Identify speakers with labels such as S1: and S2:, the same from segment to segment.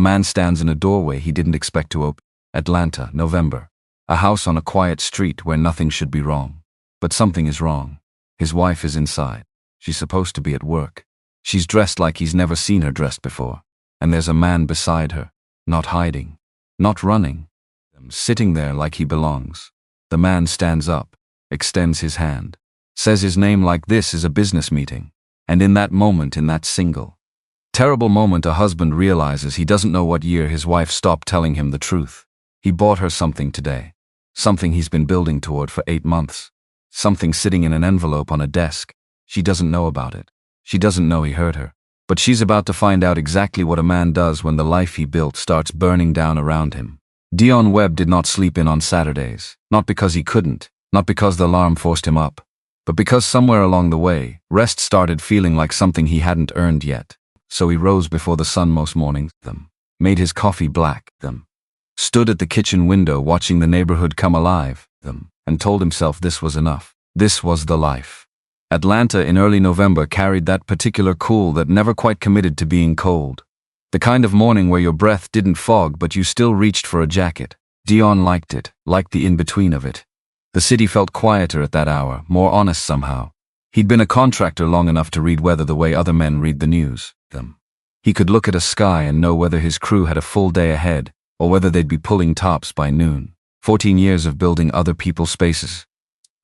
S1: A man stands in a doorway he didn't expect to open. Atlanta, November. A house on a quiet street where nothing should be wrong. But something is wrong. His wife is inside. She's supposed to be at work. She's dressed like he's never seen her dressed before. And there's a man beside her, not hiding, not running, sitting there like he belongs. The man stands up, extends his hand, says his name like this is a business meeting. And in that moment, in that single, terrible moment, a husband realizes he doesn't know what year his wife stopped telling him the truth. He bought her something today. Something he's been building toward for 8 months. Something sitting in an envelope on a desk. She doesn't know about it. She doesn't know he hurt her. But she's about to find out exactly what a man does when the life he built starts burning down around him. Deon Webb did not sleep in on Saturdays. Not because he couldn't. Not because the alarm forced him up. But because somewhere along the way, rest started feeling like something he hadn't earned yet. So he rose before the sun most mornings, made his coffee black, stood at the kitchen window watching the neighborhood come alive, and told himself this was enough. This was the life. Atlanta in early November carried that particular cool that never quite committed to being cold. The kind of morning where your breath didn't fog but you still reached for a jacket. Deon liked it, liked the in-between of it. The city felt quieter at that hour, more honest somehow. He'd been a contractor long enough to read weather the way other men read the news. He could look at a sky and know whether his crew had a full day ahead, or whether they'd be pulling tops by noon. 14 years of building other people's spaces.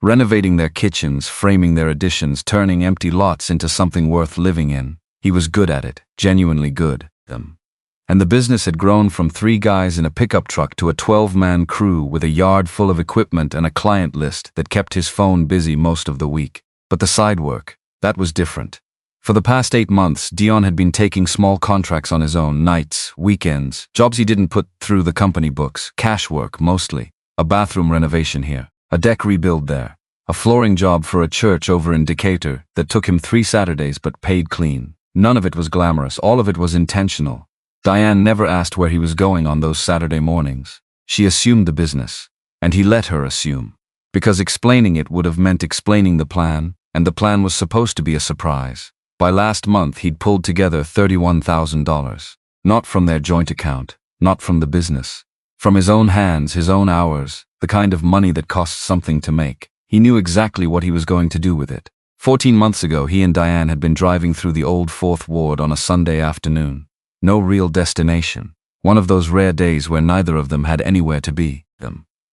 S1: Renovating their kitchens, framing their additions, turning empty lots into something worth living in. He was good at it, genuinely good. And the business had grown from 3 guys in a pickup truck to a 12-man crew with a yard full of equipment and a client list that kept his phone busy most of the week. But the side work, that was different. For the past 8 months, Deon had been taking small contracts on his own, nights, weekends, jobs he didn't put through the company books, cash work mostly. A bathroom renovation here, a deck rebuild there, a flooring job for a church over in Decatur that took him 3 Saturdays but paid clean. None of it was glamorous, all of it was intentional. Diane never asked where he was going on those Saturday mornings. She assumed the business, and he let her assume. Because explaining it would have meant explaining the plan, and the plan was supposed to be a surprise. By last month, he'd pulled together $31,000. Not from their joint account, not from the business. From his own hands, his own hours, the kind of money that costs something to make. He knew exactly what he was going to do with it. 14 months ago, he and Diane had been driving through the old 4th Ward on a Sunday afternoon. No real destination. One of those rare days where neither of them had anywhere to be.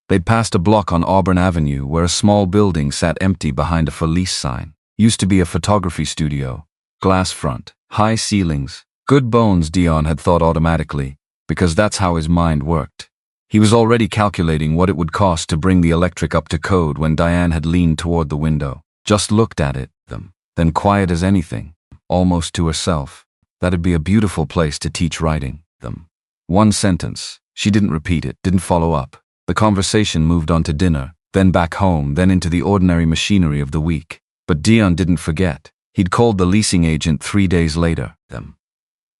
S1: They'd passed a block on Auburn Avenue where a small building sat empty behind a for lease sign. Used to be a photography studio. Glass front, high ceilings. Good bones, Deon had thought automatically, because that's how his mind worked. He was already calculating what it would cost to bring the electric up to code when Diane had leaned toward the window, just looked at it, then quiet as anything, almost to herself. That'd be a beautiful place to teach writing. 1 sentence. She didn't repeat it, didn't follow up. The conversation moved on to dinner, then back home, then into the ordinary machinery of the week. But Deon didn't forget. He'd called the leasing agent 3 days later.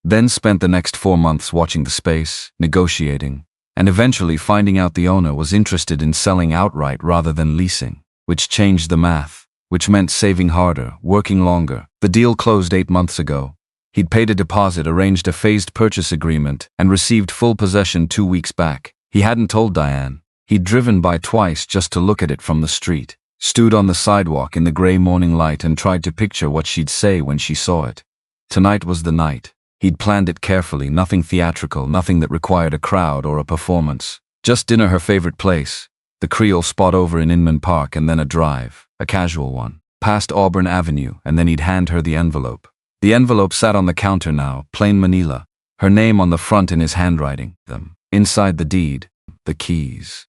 S1: Then spent the next 4 months watching the space, negotiating, and eventually finding out the owner was interested in selling outright rather than leasing, which changed the math, which meant saving harder, working longer. The deal closed 8 months ago. He'd paid a deposit, arranged a phased purchase agreement, and received full possession 2 weeks back. He hadn't told Diane. He'd driven by twice just to look at it from the street. Stood on the sidewalk in the gray morning light and tried to picture what she'd say when she saw it. Tonight was the night. He'd planned it carefully, nothing theatrical, nothing that required a crowd or a performance. Just dinner, her favorite place, the Creole spot over in Inman Park, and then a drive, a casual one, past Auburn Avenue, and then he'd hand her the envelope. The envelope sat on the counter now, plain manila, her name on the front in his handwriting. Inside the deed, the keys.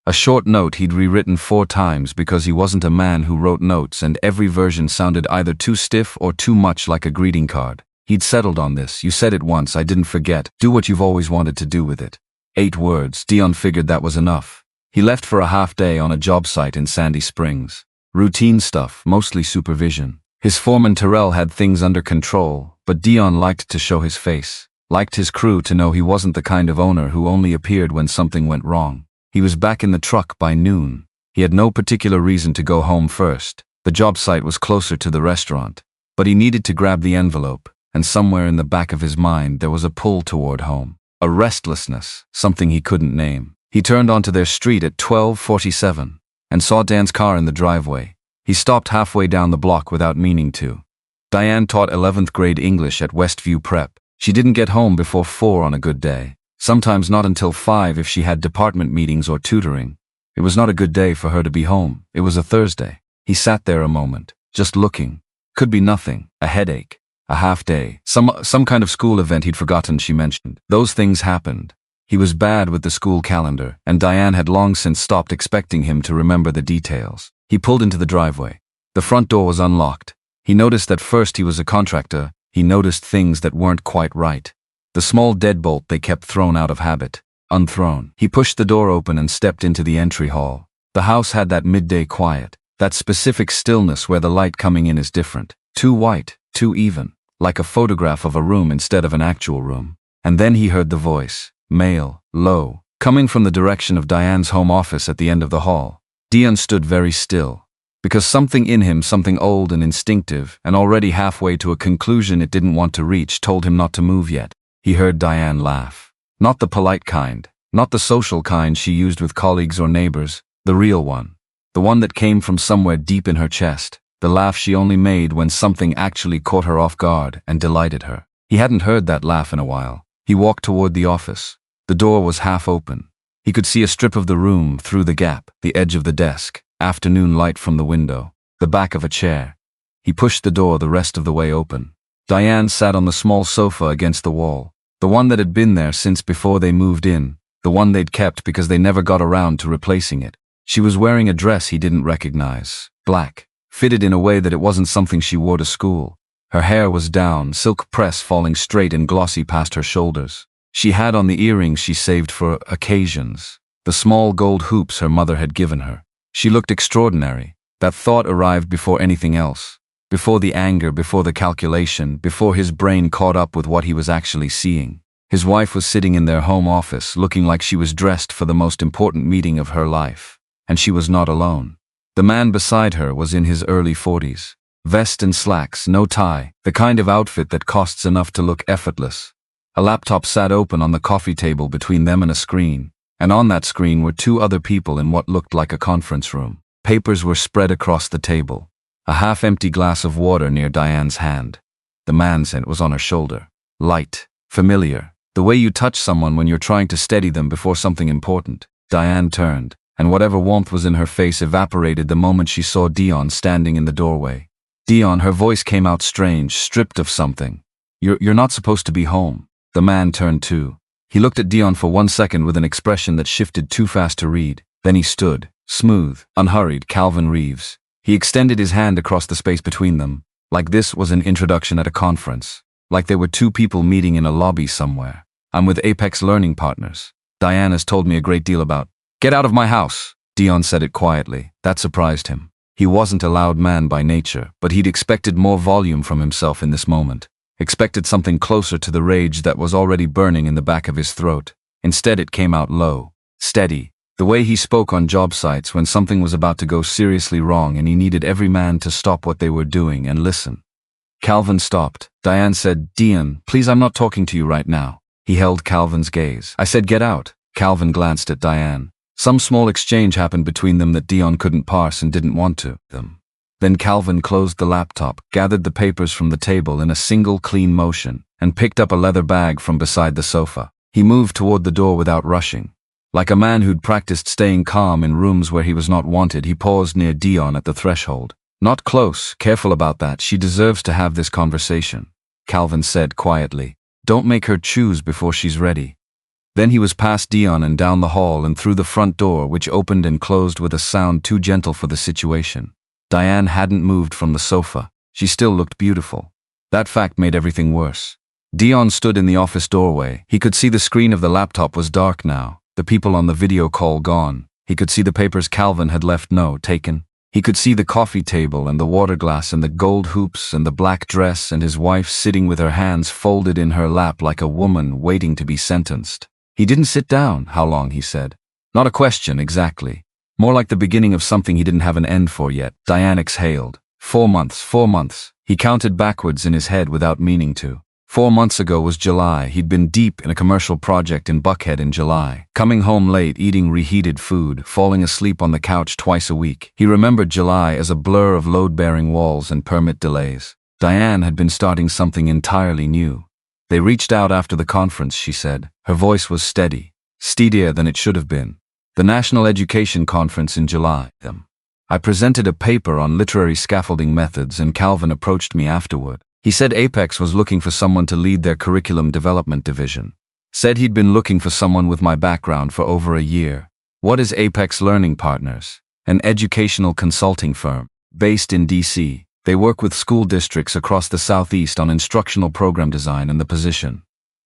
S1: A short note he'd rewritten 4 times because he wasn't a man who wrote notes, and every version sounded either too stiff or too much like a greeting card. He'd settled on this. You said it once, I didn't forget. Do what you've always wanted to do with it. 8 words. Deon figured that was enough. He left for a half day on a job site in Sandy Springs. Routine stuff, mostly supervision. His foreman Terrell had things under control, but Deon liked to show his face. Liked his crew to know he wasn't the kind of owner who only appeared when something went wrong. He was back in the truck by noon. He had no particular reason to go home first. The job site was closer to the restaurant. But he needed to grab the envelope. and somewhere in the back of his mind there was a pull toward home. A restlessness, something he couldn't name. He turned onto their street at 12:47 and saw Dan's car in the driveway. He stopped halfway down the block without meaning to. Diane taught 11th grade English at Westview Prep. She didn't get home before 4 on a good day. Sometimes not until 5 if she had department meetings or tutoring. It was not a good day for her to be home. It was a Thursday. He sat there a moment, just looking. Could be nothing, a headache, a half day, some kind of school event he'd forgotten she mentioned. Those things happened. He was bad with the school calendar, and Diane had long since stopped expecting him to remember the details. He pulled into the driveway. The front door was unlocked. He noticed that first he was a contractor. He noticed things that weren't quite right. The small deadbolt they kept thrown out of habit, unthrown. He pushed the door open and stepped into the entry hall. The house had that midday quiet, that specific stillness where the light coming in is different. Too white, too even, like a photograph of a room instead of an actual room. And then he heard the voice, male, low, coming from the direction of Diane's home office at the end of the hall. Deon stood very still, because something in him, something old and instinctive, and already halfway to a conclusion it didn't want to reach, told him not to move yet. He heard Diane laugh. Not the polite kind, not the social kind she used with colleagues or neighbors, the real one. The one that came from somewhere deep in her chest, the laugh she only made when something actually caught her off guard and delighted her. He hadn't heard that laugh in a while. He walked toward the office. The door was half open. He could see a strip of the room through the gap, the edge of the desk, afternoon light from the window, the back of a chair. He pushed the door the rest of the way open. Diane sat on the small sofa against the wall, the one that had been there since before they moved in, the one they'd kept because they never got around to replacing it. She was wearing a dress he didn't recognize, black, fitted in a way that it wasn't something she wore to school. Her hair was down, silk press falling straight and glossy past her shoulders. She had on the earrings she saved for occasions, the small gold hoops her mother had given her. She looked extraordinary. That thought arrived before anything else, before the anger, before the calculation, before his brain caught up with what he was actually seeing. His wife was sitting in their home office, looking like she was dressed for the most important meeting of her life. And she was not alone. The man beside her was in his early 40s. Vest and slacks, no tie, the kind of outfit that costs enough to look effortless. A laptop sat open on the coffee table between them and a screen, and on that screen were 2 other people in what looked like a conference room. Papers were spread across the table. A half-empty glass of water near Diane's hand. The man's hand was on her shoulder. Light, familiar, the way you touch someone when you're trying to steady them before something important. Diane turned, and whatever warmth was in her face evaporated the moment she saw Deon standing in the doorway. Deon, her voice came out strange, stripped of something. You're not supposed to be home. The man turned too. He looked at Deon for 1 second with an expression that shifted too fast to read. Then he stood, smooth, unhurried, Calvin Reeves. He extended his hand across the space between them, like this was an introduction at a conference, like they were 2 people meeting in a lobby somewhere. I'm with Apex Learning Partners. Diane has told me a great deal about. Get out of my house. Deon said it quietly. That surprised him. He wasn't a loud man by nature, but he'd expected more volume from himself in this moment. Expected something closer to the rage that was already burning in the back of his throat. Instead it came out low, steady, the way he spoke on job sites when something was about to go seriously wrong and he needed every man to stop what they were doing and listen. Calvin stopped. Diane said, Deon, please, I'm not talking to you right now. He held Calvin's gaze. I said get out. Calvin glanced at Diane. Some small exchange happened between them that Deon couldn't parse and didn't want to. Then Calvin closed the laptop, gathered the papers from the table in a single clean motion, and picked up a leather bag from beside the sofa. He moved toward the door without rushing. Like a man who'd practiced staying calm in rooms where he was not wanted, he paused near Deon at the threshold. Not close, careful about that, she deserves to have this conversation. Calvin said quietly, don't make her choose before she's ready. Then he was past Deon and down the hall and through the front door, which opened and closed with a sound too gentle for the situation. Diane hadn't moved from the sofa. She still looked beautiful. That fact made everything worse. Deon stood in the office doorway. He could see the screen of the laptop was dark now, the people on the video call gone. He could see the papers Calvin had left taken. He could see the coffee table and the water glass and the gold hoops and the black dress and his wife sitting with her hands folded in her lap like a woman waiting to be sentenced. He didn't sit down. How long, he said. Not a question, exactly. More like the beginning of something he didn't have an end for yet. Diane exhaled. 4 months, 4 months. He counted backwards in his head without meaning to. 4 months ago was July. He'd been deep in a commercial project in Buckhead in July, coming home late, eating reheated food, falling asleep on the couch twice a week. He remembered July as a blur of load-bearing walls and permit delays. Diane had been starting something entirely new. They reached out after the conference, she said. Her voice was steadier than it should have been. The National Education Conference in July. I presented a paper on literary scaffolding methods, and Calvin approached me afterward. He said Apex was looking for someone to lead their curriculum development division. Said he'd been looking for someone with my background for over a year. What is Apex Learning Partners? An educational consulting firm based in D.C. They work with school districts across the Southeast on instructional program design and the position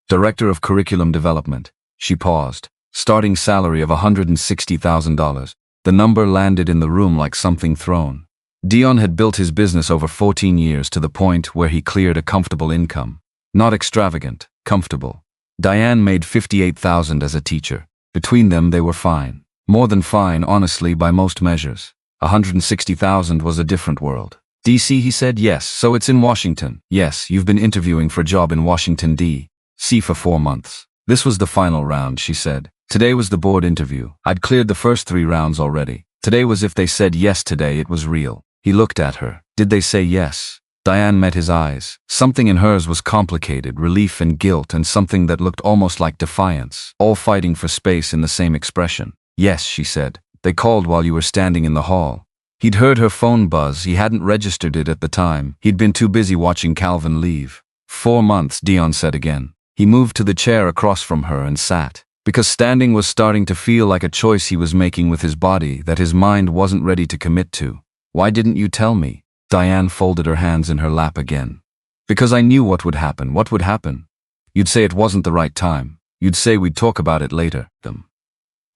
S1: Director of Curriculum Development. She paused. Starting salary of $160,000. The number landed in the room like something thrown. Deon had built his business over 14 years to the point where he cleared a comfortable income. Not extravagant, comfortable. Diane made $58,000 as a teacher. Between them they were fine. More than fine, honestly, by most measures. $160,000 was a different world. DC, he said. Yes, so it's in Washington. Yes, you've been interviewing for a job in Washington, D.C. for 4 months. This was the final round, she said. Today was the board interview. I'd cleared the first 3 rounds already. Today was if they said yes today, it was real. He looked at her. Did they say yes? Diane met his eyes. Something in hers was complicated, relief and guilt, and something that looked almost like defiance, all fighting for space in the same expression. Yes, she said. They called while you were standing in the hall. He'd heard her phone buzz. He hadn't registered it at the time. He'd been too busy watching Calvin leave. 4 months, Deon said again. He moved to the chair across from her and sat. Because standing was starting to feel like a choice he was making with his body that his mind wasn't ready to commit to. Why didn't you tell me? Diane folded her hands in her lap again. Because I knew what would happen. What would happen? You'd say it wasn't the right time. You'd say we'd talk about it later.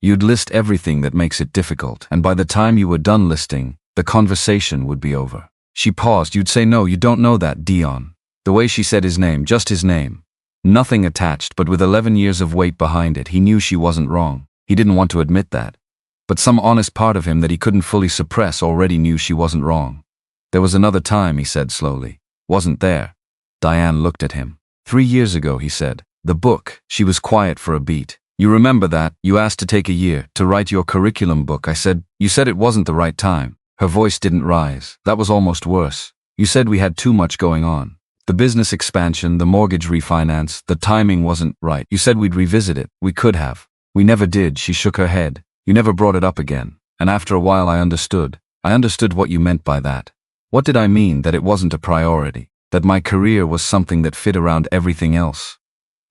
S1: You'd list everything that makes it difficult, and by the time you were done listing, the conversation would be over. She paused. You'd say, no, you don't know that, Deon. The way she said his name, just his name. Nothing attached, but with 11 years of weight behind it, he knew she wasn't wrong. He didn't want to admit that. But some honest part of him that he couldn't fully suppress already knew she wasn't wrong. There was another time, he said slowly. Wasn't there? Diane looked at him. 3 years ago, he said. The book. She was quiet for a beat. You remember that? You asked to take a year, to write your curriculum book. I said, you said it wasn't the right time. Her voice didn't rise. That was almost worse. You said we had too much going on. The business expansion, the mortgage refinance, the timing wasn't right. You said we'd revisit it. We could have. We never did. She shook her head. You never brought it up again. And after a while I understood. I understood what you meant by that. What did I mean? That it wasn't a priority. That my career was something that fit around everything else.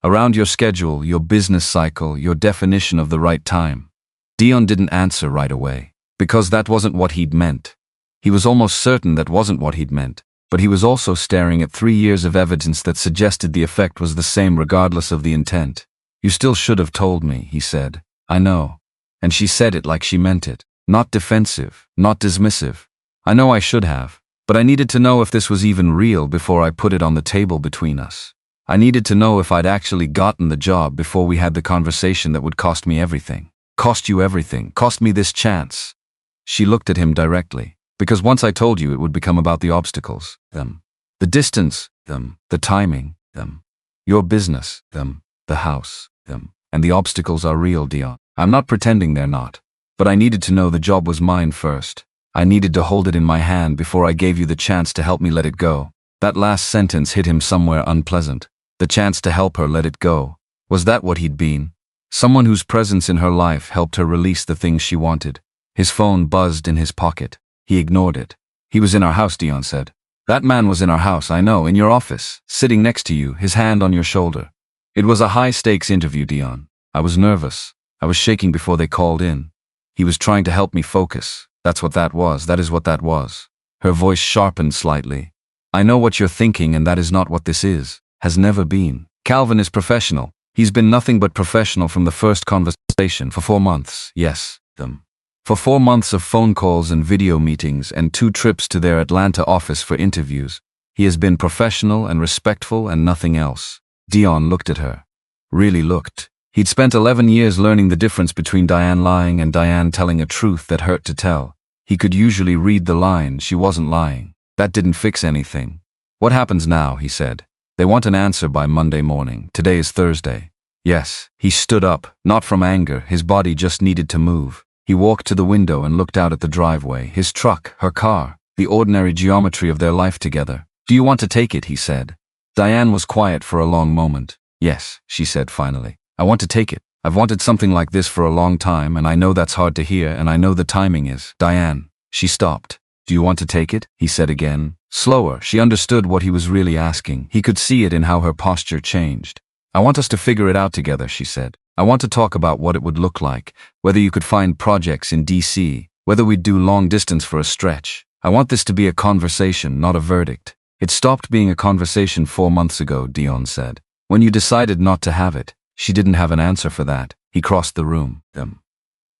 S1: Around your schedule, your business cycle, your definition of the right time. Deon didn't answer right away. Because that wasn't what he'd meant. He was almost certain that wasn't what he'd meant. But he was also staring at 3 years of evidence that suggested the effect was the same regardless of the intent. You still should have told me, he said. I know. And she said it like she meant it. Not defensive, not dismissive. I know I should have. But I needed to know if this was even real before I put it on the table between us. I needed to know if I'd actually gotten the job before we had the conversation that would cost me everything. Cost you everything. Cost me this chance. She looked at him directly. Because once I told you, it would become about the obstacles, them. The distance, them. The timing, them. Your business, them. The house, them. And the obstacles are real, Deon. I'm not pretending they're not. But I needed to know the job was mine first. I needed to hold it in my hand before I gave you the chance to help me let it go. That last sentence hit him somewhere unpleasant. The chance to help her let it go. Was that what he'd been? Someone whose presence in her life helped her release the things she wanted. His phone buzzed in his pocket. He ignored it. He was in our house, Deon said. That man was in our house, I know, in your office, sitting next to you, his hand on your shoulder. It was a high-stakes interview, Deon. I was nervous. I was shaking before they called in. He was trying to help me focus. That's what that was. That is what that was. Her voice sharpened slightly. I know what you're thinking, and that is not what this is. Has never been. Calvin is professional. He's been nothing but professional from the first conversation for 4 months. Yes, them. For 4 months of phone calls and video meetings and 2 trips to their Atlanta office for interviews, he has been professional and respectful and nothing else. Deon looked at her. Really looked. He'd spent 11 years learning the difference between Diane lying and Diane telling a truth that hurt to tell. He could usually read the line, she wasn't lying. That didn't fix anything. What happens now, he said. They want an answer by Monday morning. Today is Thursday. Yes. He stood up, not from anger, his body just needed to move. He walked to the window and looked out at the driveway, his truck, her car, the ordinary geometry of their life together. Do you want to take it, he said. Diane was quiet for a long moment. Yes, she said finally. I want to take it. I've wanted something like this for a long time, and I know that's hard to hear, and I know the timing is. Diane. She stopped. Do you want to take it? He said again. Slower, she understood what he was really asking. He could see it in how her posture changed. I want us to figure it out together, she said. I want to talk about what it would look like, whether you could find projects in DC, whether we'd do long distance for a stretch. I want this to be a conversation, not a verdict. It stopped being a conversation 4 months ago, Deon said. When you decided not to have it. She didn't have an answer for that. He crossed the room.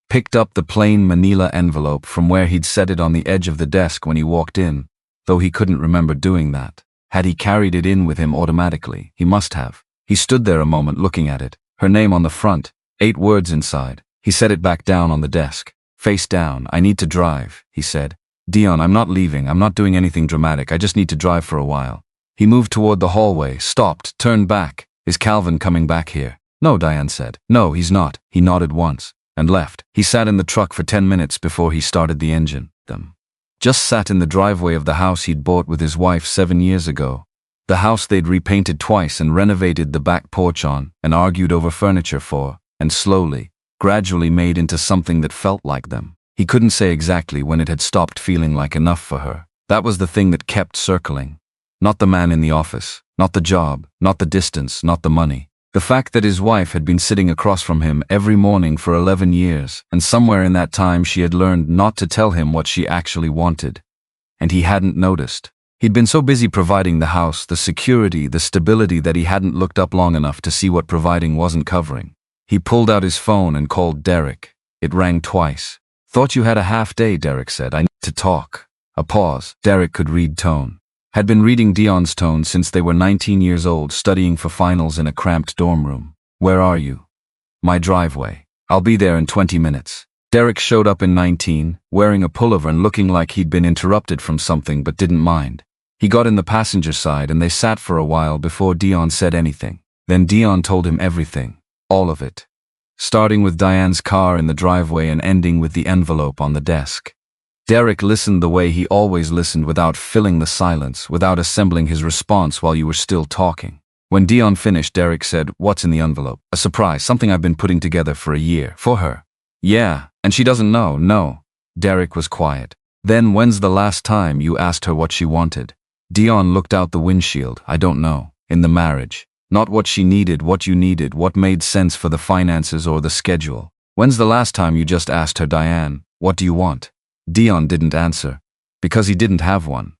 S1: Picked up the plain manila envelope from where he'd set it on the edge of the desk when he walked in, though he couldn't remember doing that. Had he carried it in with him automatically? He must have. He stood there a moment looking at it. Her name on the front, 8 words inside. He set it back down on the desk. Face down. I need to drive, he said. Deon, I'm not leaving. I'm not doing anything dramatic. I just need to drive for a while. He moved toward the hallway, stopped, turned back. Is Calvin coming back here? No, Diane said. No, he's not. He nodded once and left. He sat in the truck for 10 minutes before he started the engine. Just sat in the driveway of the house he'd bought with his wife 7 years ago. The house they'd repainted twice and renovated the back porch on and argued over furniture for, and slowly, gradually made into something that felt like them. He couldn't say exactly when it had stopped feeling like enough for her. That was the thing that kept circling. Not the man in the office, not the job, not the distance, not the money. The fact that his wife had been sitting across from him every morning for 11 years, and somewhere in that time she had learned not to tell him what she actually wanted. And he hadn't noticed. He'd been so busy providing the house, the security, the stability that he hadn't looked up long enough to see what providing wasn't covering. He pulled out his phone and called Derek. It rang twice. Thought you had a half day, Derek said. I need to talk. A pause. Derek could read tone. Had been reading Deon's tone since they were 19 years old, studying for finals in a cramped dorm room. Where are you? My driveway. I'll be there in 20 minutes. Derek showed up in 19, wearing a pullover and looking like he'd been interrupted from something but didn't mind. He got in the passenger side and they sat for a while before Deon said anything. Then Deon told him everything. All of it. Starting with Diane's car in the driveway and ending with the envelope on the desk. Derek listened the way he always listened, without filling the silence, without assembling his response while you were still talking. When Deon finished, Derek said, "What's in the envelope?" "A surprise, something I've been putting together for a year. For her." "Yeah, and she doesn't know." "No." Derek was quiet. "Then when's the last time you asked her what she wanted?" Deon looked out the windshield. "I don't know. In the marriage. Not what she needed, what you needed, what made sense for the finances or the schedule. When's the last time you just asked her, Diane, what do you want?" Deon didn't answer. Because he didn't have one.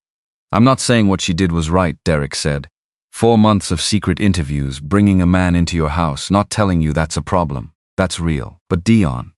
S1: "I'm not saying what she did was right," Derek said. 4 months of secret interviews, bringing a man into your house, not telling you that's a problem. That's real. But Deon.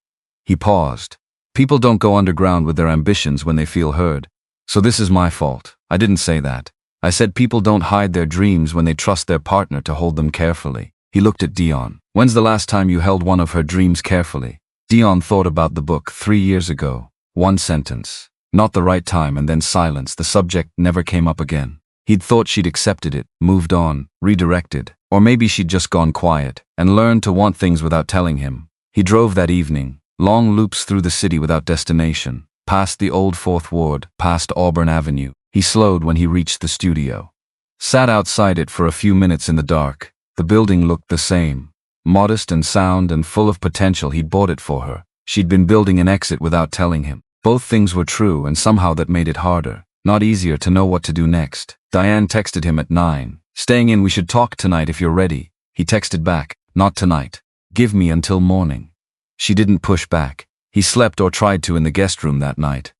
S1: He paused. People don't go underground with their ambitions when they feel heard. So this is my fault. I didn't say that. I said people don't hide their dreams when they trust their partner to hold them carefully. He looked at Deon. "When's the last time you held one of her dreams carefully?" Deon thought about the book 3 years ago. 1 sentence. Not the right time, and then silence. The subject never came up again. He'd thought she'd accepted it, moved on, redirected. Or maybe she'd just gone quiet, and learned to want things without telling him. He drove that evening, long loops through the city without destination, past the old 4th Ward, past Auburn Avenue. He slowed when he reached the studio. Sat outside it for a few minutes in the dark. The building looked the same. Modest and sound and full of potential. He'd bought it for her. She'd been building an exit without telling him. Both things were true, and somehow that made it harder, not easier, to know what to do next. Diane texted him at 9. "Staying in, we should talk tonight if you're ready." He texted back, "Not tonight. Give me until morning." She didn't push back. He slept, or tried to, in the guest room that night.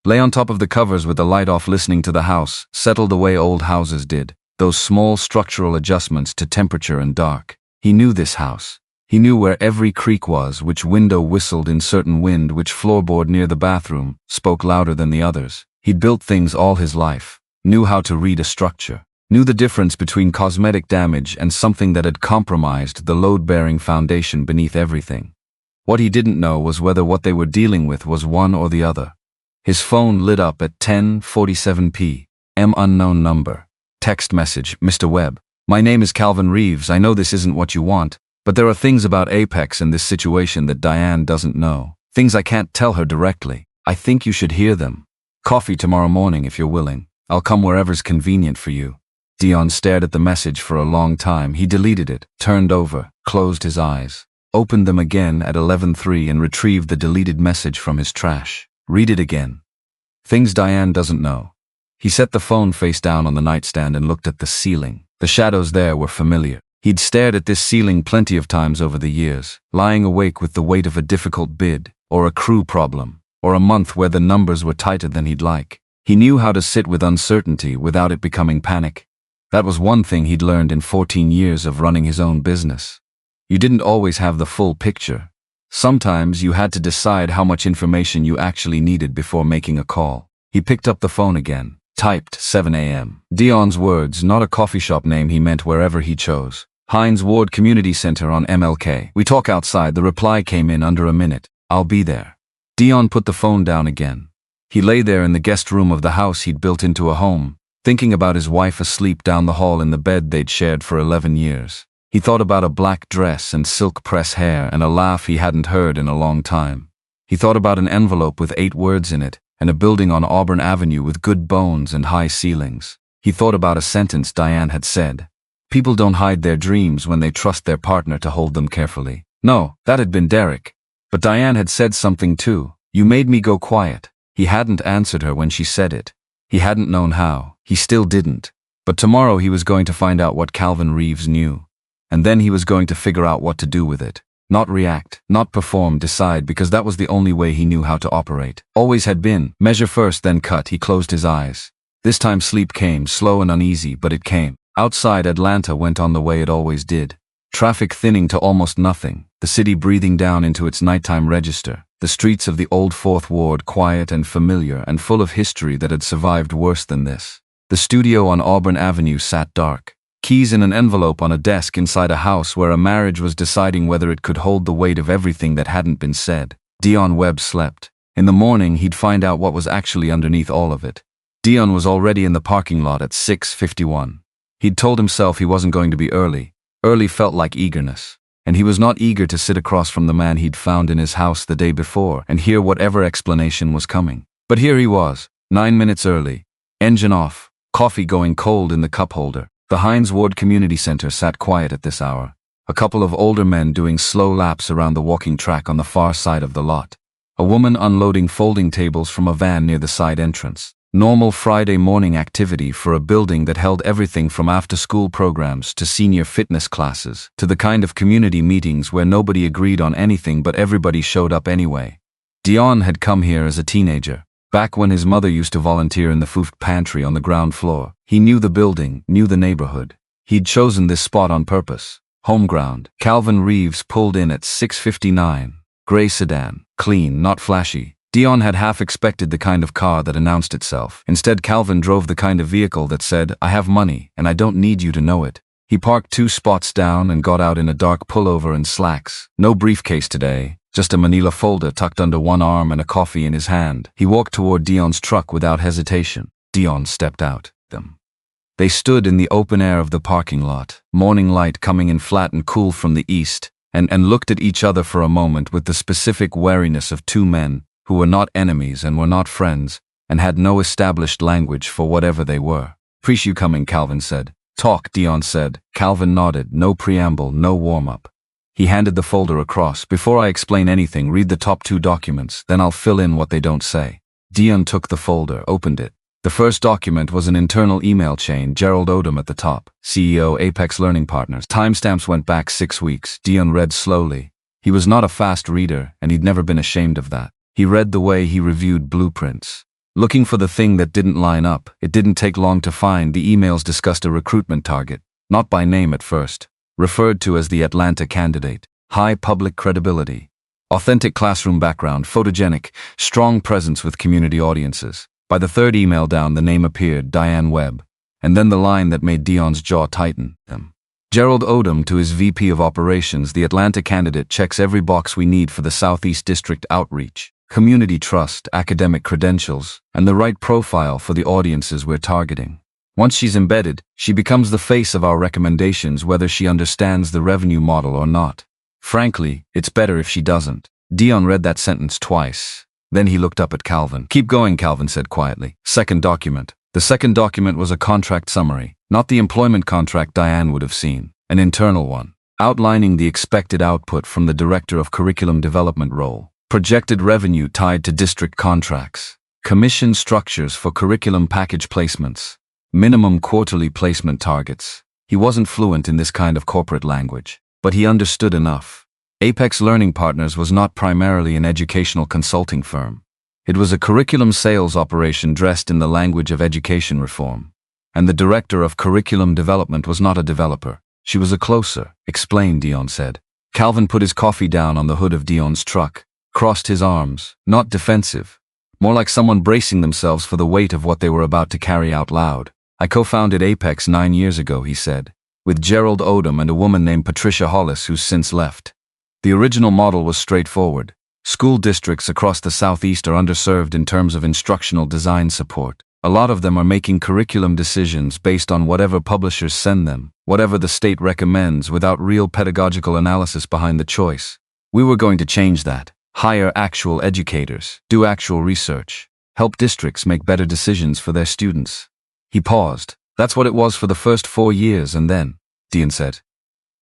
S1: Lay on top of the covers with the light off, listening to the house, settled the way old houses did, those small structural adjustments to temperature and dark. He knew this house. He knew where every creak was, which window whistled in certain wind, which floorboard near the bathroom spoke louder than the others. He'd built things all his life, knew how to read a structure, knew the difference between cosmetic damage and something that had compromised the load-bearing foundation beneath everything. What he didn't know was whether what they were dealing with was one or the other. His phone lit up at 10:47 p.m. Unknown number. Text message, Mr. Webb. My name is Calvin Reeves. I know this isn't what you want, but there are things about Apex in this situation that Diane doesn't know. Things I can't tell her directly. I think you should hear them. Coffee tomorrow morning if you're willing. I'll come wherever's convenient for you. Deon stared at the message for a long time. He deleted it, turned over, closed his eyes, opened them again at 11:03 and retrieved the deleted message from his trash. Read it again. Things Diane doesn't know. He set the phone face down on the nightstand and looked at the ceiling. The shadows there were familiar. He'd stared at this ceiling plenty of times over the years, lying awake with the weight of a difficult bid, or a crew problem, or a month where the numbers were tighter than he'd like. He knew how to sit with uncertainty without it becoming panic. That was one thing he'd learned in 14 years of running his own business. You didn't always have the full picture. Sometimes you had to decide how much information you actually needed before making a call. He picked up the phone again, typed 7 a.m. Deon's words, not a coffee shop name he meant wherever he chose. Hines Ward Community Center on MLK. We talk outside. The reply came in under a minute. I'll be there. Deon put the phone down again. He lay there in the guest room of the house he'd built into a home, thinking about his wife asleep down the hall in the bed they'd shared for 11 years. He thought about a black dress and silk press hair and a laugh he hadn't heard in a long time. He thought about an envelope with 8 words in it and a building on Auburn Avenue with good bones and high ceilings. He thought about a sentence Diane had said. People don't hide their dreams when they trust their partner to hold them carefully. No, that had been Derek. But Diane had said something too. You made me go quiet. He hadn't answered her when she said it. He hadn't known how. He still didn't. But tomorrow he was going to find out what Calvin Reeves knew. And then he was going to figure out what to do with it. Not react, not perform, decide, because that was the only way he knew how to operate. Always had been. Measure first, then cut. He closed his eyes. This time sleep came, slow and uneasy, but it came. Outside, Atlanta went on the way it always did. Traffic thinning to almost nothing, the city breathing down into its nighttime register, the streets of the old Fourth Ward quiet and familiar and full of history that had survived worse than this. The studio on Auburn Avenue sat dark. Keys in an envelope on a desk inside a house where a marriage was deciding whether it could hold the weight of everything that hadn't been said. Deon Webb slept. In the morning, he'd find out what was actually underneath all of it. Deon was already in the parking lot at 6:51. He'd told himself he wasn't going to be early. Early felt like eagerness. And he was not eager to sit across from the man he'd found in his house the day before and hear whatever explanation was coming. But here he was, 9 minutes early. Engine off, coffee going cold in the cup holder. The Hines Ward Community Center sat quiet at this hour. A couple of older men doing slow laps around the walking track on the far side of the lot. A woman unloading folding tables from a van near the side entrance. Normal Friday morning activity for a building that held everything from after-school programs to senior fitness classes to the kind of community meetings where nobody agreed on anything but everybody showed up anyway. Deon had come here as a teenager, back when his mother used to volunteer in the food pantry on the ground floor. He knew the building, knew the neighborhood. He'd chosen this spot on purpose. Home ground. Calvin Reeves pulled in at 6:59. Gray sedan, clean, not flashy. Deon had half expected the kind of car that announced itself. Instead, Calvin drove the kind of vehicle that said, I have money, and I don't need you to know it. He parked 2 spots down and got out in a dark pullover and slacks. No briefcase today, just a manila folder tucked under one arm and a coffee in his hand. He walked toward Deon's truck without hesitation. Deon stepped out. They stood in the open air of the parking lot, morning light coming in flat and cool from the east, and looked at each other for a moment with the specific wariness of 2 men who were not enemies and were not friends, and had no established language for whatever they were. Appreciate you coming, Calvin said. Talk, Deon said. Calvin nodded, no preamble, no warm-up. He handed the folder across. Before I explain anything, read the top 2 documents, then I'll fill in what they don't say. Deon took the folder, opened it. The first document was an internal email chain, Gerald Odom at the top, CEO Apex Learning Partners. Timestamps went back 6 weeks. Deon read slowly. He was not a fast reader, and he'd never been ashamed of that. He read the way he reviewed blueprints. Looking for the thing that didn't line up, it didn't take long to find. The emails discussed a recruitment target, not by name at first, referred to as the Atlanta candidate. High public credibility. Authentic classroom background, photogenic, strong presence with community audiences. By the 3rd email down, the name appeared, Diane Webb, and then the line that made Deon's jaw tighten. Gerald Odom to his VP of Operations, the Atlanta candidate checks every box we need for the Southeast District outreach. Community trust, academic credentials, and the right profile for the audiences we're targeting. Once she's embedded, she becomes the face of our recommendations whether she understands the revenue model or not. Frankly, it's better if she doesn't. Deon read that sentence twice. Then he looked up at Calvin. Keep going, Calvin said quietly. Second document. The second document was a contract summary, not the employment contract Diane would have seen, an internal one, outlining the expected output from the Director of Curriculum Development role, projected revenue tied to district contracts, commission structures for curriculum package placements, minimum quarterly placement targets. He wasn't fluent in this kind of corporate language, but he understood enough. Apex Learning Partners was not primarily an educational consulting firm. It was a curriculum sales operation dressed in the language of education reform. And the Director of Curriculum Development was not a developer. She was a closer, explained, Deon said. Calvin put his coffee down on the hood of Deon's truck, crossed his arms, not defensive, more like someone bracing themselves for the weight of what they were about to carry out loud. I co-founded Apex 9 years ago, he said, with Gerald Odom and a woman named Patricia Hollis who's since left. The original model was straightforward. School districts across the Southeast are underserved in terms of instructional design support. A lot of them are making curriculum decisions based on whatever publishers send them, whatever the state recommends, without real pedagogical analysis behind the choice. We were going to change that. Hire actual educators, do actual research, help districts make better decisions for their students. He paused. That's what it was for the first 4 years, and then, Deon said.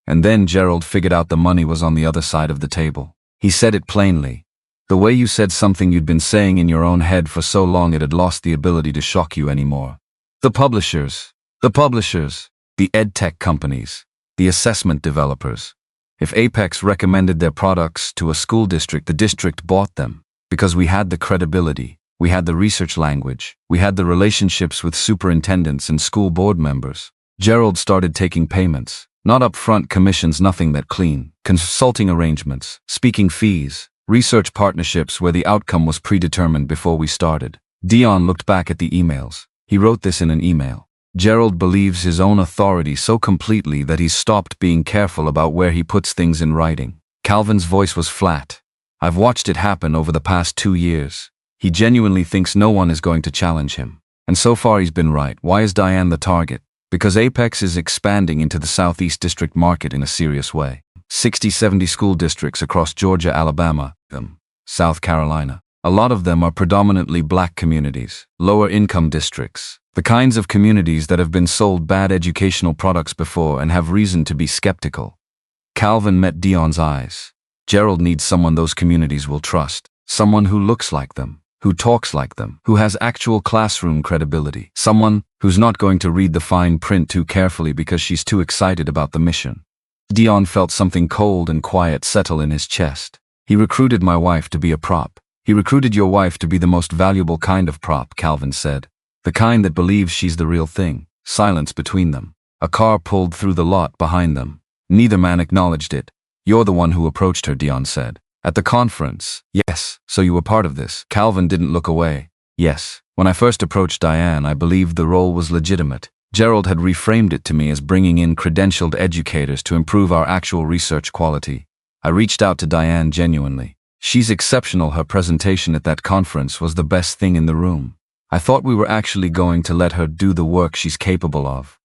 S1: And then Gerald figured out the money was on the other side of the table. He said it plainly. The way you said something you'd been saying in your own head for so long it had lost the ability to shock you anymore. The publishers, the edtech companies, the assessment developers. If Apex recommended their products to a school district, the district bought them, because we had the credibility, we had the research language, we had the relationships with superintendents and school board members. Gerald started taking payments. Not upfront commissions, nothing that clean. Consulting arrangements, speaking fees, research partnerships where the outcome was predetermined before we started. Deon looked back at the emails. He wrote this in an email. Gerald believes his own authority so completely that he's stopped being careful about where he puts things in writing. Calvin's voice was flat. I've watched it happen over the past 2 years. He genuinely thinks no one is going to challenge him. And so far he's been right. Why is Diane the target? Because Apex is expanding into the Southeast District market in a serious way. 60-70 school districts across Georgia, Alabama, South Carolina. A lot of them are predominantly black communities, lower income districts, the kinds of communities that have been sold bad educational products before and have reason to be skeptical. Calvin met Deon's eyes. Gerald needs someone those communities will trust, someone who looks like them, who talks like them, who has actual classroom credibility, someone who's not going to read the fine print too carefully because she's too excited about the mission. Deon felt something cold and quiet settle in his chest. He recruited my wife to be a prop. He recruited your wife to be the most valuable kind of prop, Calvin said. The kind that believes she's the real thing. Silence between them. A car pulled through the lot behind them. Neither man acknowledged it. You're the one who approached her, Deon said. At the conference. Yes, so you were part of this. Calvin didn't look away. Yes. When I first approached Diane, I believed the role was legitimate. Gerald had reframed it to me as bringing in credentialed educators to improve our actual research quality. I reached out to Diane genuinely. She's exceptional. Her presentation at that conference was the best thing in the room. I thought we were actually going to let her do the work she's capable of.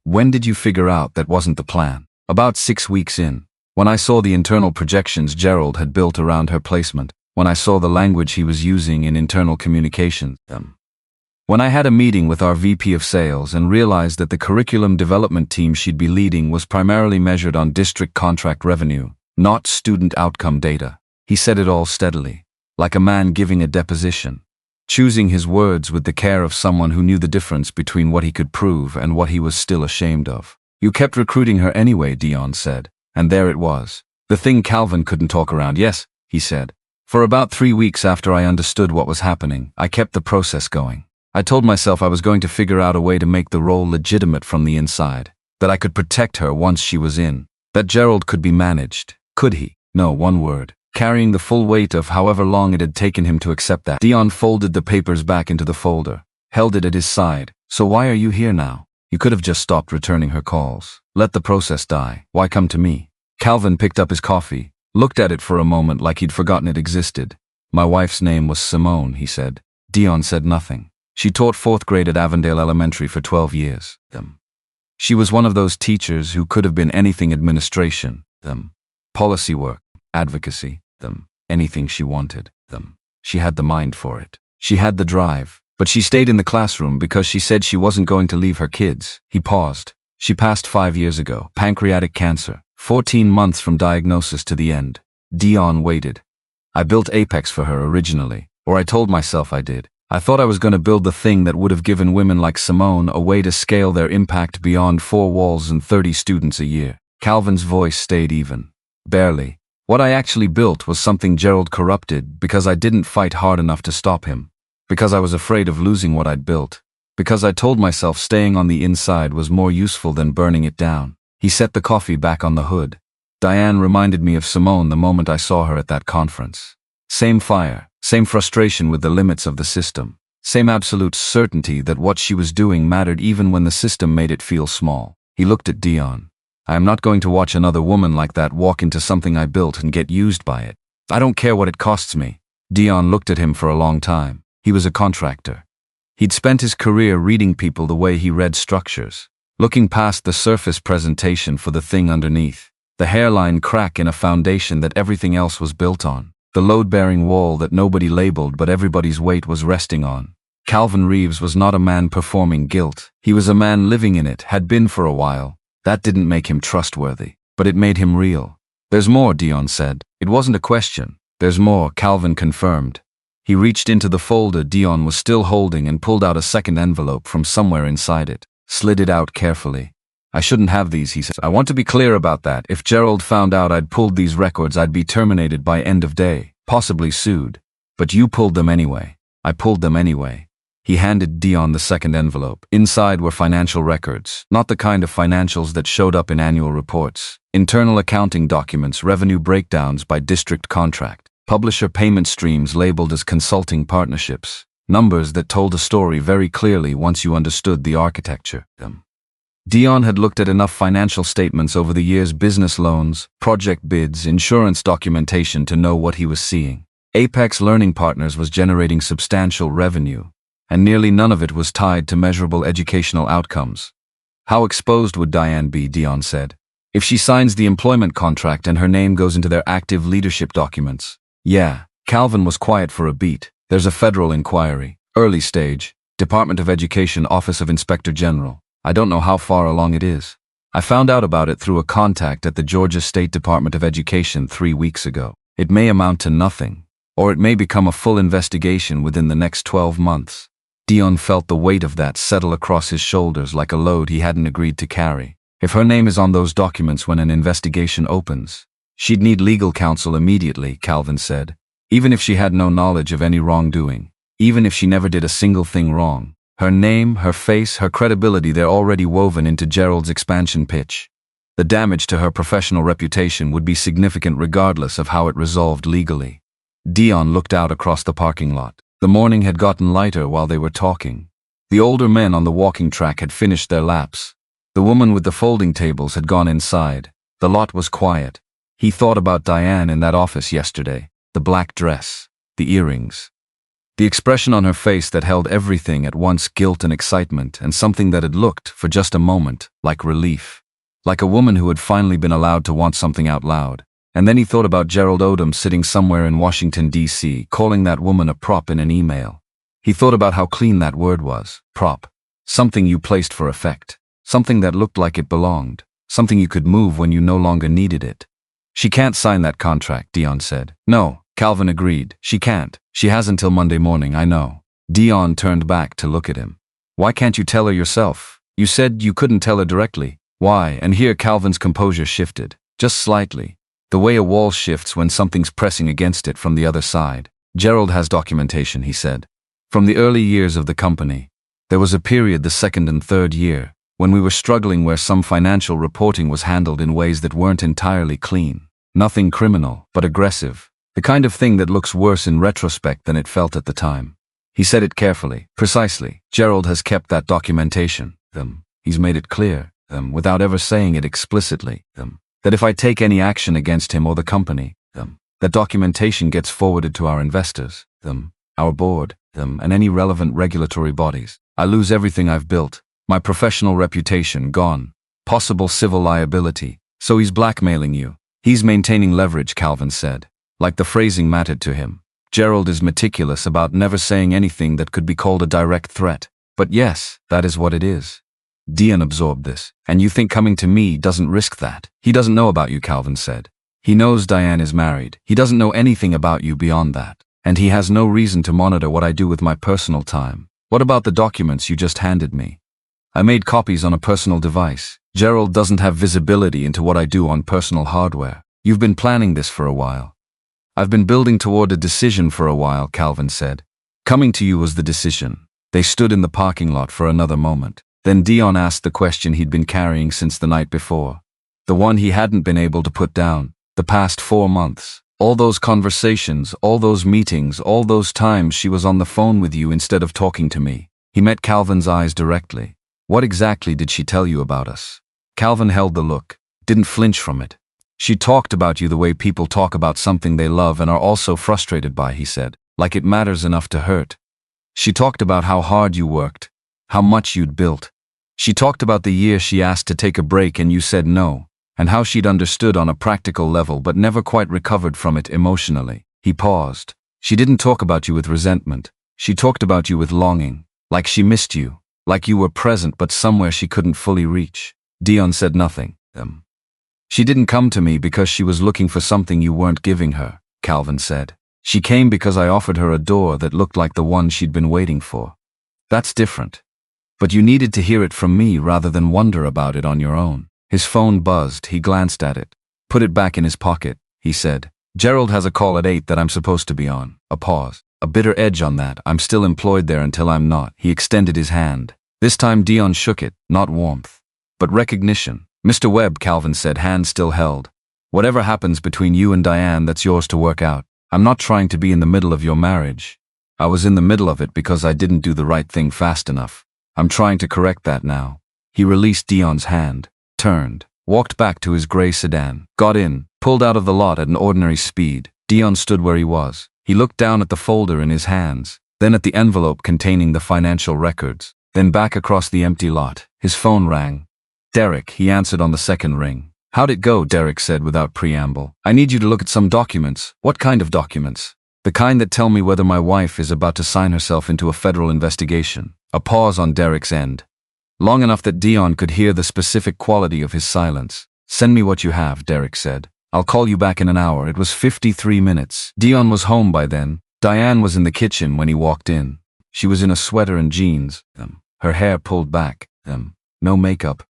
S1: When did you figure out that wasn't the plan? About 6 weeks in. When I saw the internal projections Gerald had built around her placement, when I saw the language he was using in internal communications, when I had a meeting with our VP of sales and realized that the curriculum development team she'd be leading was primarily measured on district contract revenue, not student outcome data. He said it all steadily, like a man giving a deposition, choosing his words with the care of someone who knew the difference between what he could prove and what he was still ashamed of. You kept recruiting her anyway, Deon said. And there it was. The thing Calvin couldn't talk around. Yes, he said. For about 3 weeks after I understood what was happening, I kept the process going. I told myself I was going to figure out a way to make the role legitimate from the inside, that I could protect her once she was in, that Gerald could be managed. Could he? No, one word. Carrying the full weight of however long it had taken him to accept that. Deon folded the papers back into the folder, held it at his side. So why are you here now? You could have just stopped returning her calls. Let the process die. Why come to me? Calvin picked up his coffee, looked at it for a moment like he'd forgotten it existed. My wife's name was Simone, he said. Deon said nothing. She taught 4th grade at Avondale Elementary for 12 years. She was one of those teachers who could have been anything: administration, policy work, advocacy, anything she wanted. She had the mind for it. She had the drive. But she stayed in the classroom because she said she wasn't going to leave her kids. He paused. She passed 5 years ago. Pancreatic cancer. 14 months from diagnosis to the end. Deon waited. I built Apex for her originally, or I told myself I did. I thought I was going to build the thing that would have given women like Simone a way to scale their impact beyond 4 walls and 30 students a year. Calvin's voice stayed even. Barely. What I actually built was something Gerald corrupted because I didn't fight hard enough to stop him. Because I was afraid of losing what I'd built. Because I told myself staying on the inside was more useful than burning it down. He set the coffee back on the hood. Diane reminded me of Simone the moment I saw her at that conference. Same fire, same frustration with the limits of the system, same absolute certainty that what she was doing mattered even when the system made it feel small. He looked at Deon. I am not going to watch another woman like that walk into something I built and get used by it. I don't care what it costs me. Deon looked at him for a long time. He was a contractor. He'd spent his career reading people the way he read structures, looking past the surface presentation for the thing underneath, the hairline crack in a foundation that everything else was built on, the load-bearing wall that nobody labeled but everybody's weight was resting on. Calvin Reeves was not a man performing guilt. He was a man living in it, had been for a while. That didn't make him trustworthy, but it made him real. There's more, Deon said. It wasn't a question. There's more, Calvin confirmed. He reached into the folder Deon was still holding and pulled out a second envelope from somewhere inside it, slid it out carefully. I shouldn't have these, he said. I want to be clear about that. If Gerald found out I'd pulled these records, I'd be terminated by end of day, possibly sued. But you pulled them anyway. I pulled them anyway. He handed Deon the second envelope. Inside were financial records, not the kind of financials that showed up in annual reports. Internal accounting documents, revenue breakdowns by district contract. Publisher payment streams labeled as consulting partnerships, numbers that told a story very clearly once you understood the architecture. Deon had looked at enough financial statements over the years, business loans, project bids, insurance documentation to know what he was seeing. Apex Learning Partners was generating substantial revenue, and nearly none of it was tied to measurable educational outcomes. How exposed would Diane be, Deon said, if she signs the employment contract and her name goes into their active leadership documents? Yeah, Calvin was quiet for a beat. There's a federal inquiry. Early stage. Department of Education, Office of Inspector General. I don't know how far along it is. I found out about it through a contact at the Georgia State Department of Education 3 weeks ago. It may amount to nothing, or it may become a full investigation within the next 12 months. Deon felt the weight of that settle across his shoulders like a load he hadn't agreed to carry. If her name is on those documents when an investigation opens, she'd need legal counsel immediately, Calvin said. Even if she had no knowledge of any wrongdoing, even if she never did a single thing wrong, her name, her face, her credibility, they're already woven into Gerald's expansion pitch. The damage to her professional reputation would be significant regardless of how it resolved legally. Deon looked out across the parking lot. The morning had gotten lighter while they were talking. The older men on the walking track had finished their laps. The woman with the folding tables had gone inside. The lot was quiet. He thought about Diane in that office yesterday, the black dress, the earrings. The expression on her face that held everything at once, guilt and excitement, and something that had looked, for just a moment, like relief. Like a woman who had finally been allowed to want something out loud. And then he thought about Gerald Odom sitting somewhere in Washington, D.C., calling that woman a prop in an email. He thought about how clean that word was, prop. Something you placed for effect. Something that looked like it belonged. Something you could move when you no longer needed it. She can't sign that contract, Deon said. No, Calvin agreed. She can't. She has until Monday morning, I know. Deon turned back to look at him. Why can't you tell her yourself? You said you couldn't tell her directly. Why? And here Calvin's composure shifted. Just slightly. The way a wall shifts when something's pressing against it from the other side. Gerald has documentation, he said. From the early years of the company. There was a period, the second and third year, when we were struggling, where some financial reporting was handled in ways that weren't entirely clean. Nothing criminal, but aggressive. The kind of thing that looks worse in retrospect than it felt at the time. He said it carefully, precisely. Gerald has kept that documentation. He's made it clear, without ever saying it explicitly, that if I take any action against him or the company, that documentation gets forwarded to our investors. our board, them, and any relevant regulatory bodies. I lose everything I've built. My professional reputation gone. Possible civil liability. So he's blackmailing you. He's maintaining leverage, Calvin said. Like the phrasing mattered to him. Gerald is meticulous about never saying anything that could be called a direct threat. But yes, that is what it is. Diane absorbed this. And you think coming to me doesn't risk that? He doesn't know about you, Calvin said. He knows Diane is married. He doesn't know anything about you beyond that. And he has no reason to monitor what I do with my personal time. What about the documents you just handed me? I made copies on a personal device. Gerald doesn't have visibility into what I do on personal hardware. You've been planning this for a while. I've been building toward a decision for a while, Calvin said. Coming to you was the decision. They stood in the parking lot for another moment. Then Dion asked the question he'd been carrying since the night before. The one he hadn't been able to put down. The past 4 months. All those conversations, all those meetings, all those times she was on the phone with you instead of talking to me. He met Calvin's eyes directly. What exactly did she tell you about us? Calvin held the look, didn't flinch from it. She talked about you the way people talk about something they love and are also frustrated by, he said, like it matters enough to hurt. She talked about how hard you worked, how much you'd built. She talked about the year she asked to take a break and you said no, and how she'd understood on a practical level but never quite recovered from it emotionally. He paused. She didn't talk about you with resentment. She talked about you with longing, like she missed you, like you were present but somewhere she couldn't fully reach. Dion said nothing. She didn't come to me because she was looking for something you weren't giving her, Calvin said. She came because I offered her a door that looked like the one she'd been waiting for. That's different. But you needed to hear it from me rather than wonder about it on your own. His phone buzzed. He glanced at it. Put it back in his pocket, he said. Gerald has a call at 8 that I'm supposed to be on. A pause. A bitter edge on that. I'm still employed there until I'm not. He extended his hand. This time Dion shook it, not warmth, but recognition. Mr. Webb, Calvin said, hand still held. Whatever happens between you and Diane, that's yours to work out. I'm not trying to be in the middle of your marriage. I was in the middle of it because I didn't do the right thing fast enough. I'm trying to correct that now. He released Dion's hand, turned, walked back to his gray sedan, got in, pulled out of the lot at an ordinary speed. Dion stood where he was. He looked down at the folder in his hands, then at the envelope containing the financial records, then back across the empty lot. His phone rang. Derek, he answered on the second ring. How'd it go? Derek said without preamble. I need you to look at some documents. What kind of documents? The kind that tell me whether my wife is about to sign herself into a federal investigation. A pause on Derek's end. Long enough that Dion could hear the specific quality of his silence. Send me what you have, Derek said. I'll call you back in an hour. It was 53 minutes. Dion was home by then. Diane was in the kitchen when he walked in. She was in a sweater and jeans. Her hair pulled back. No makeup.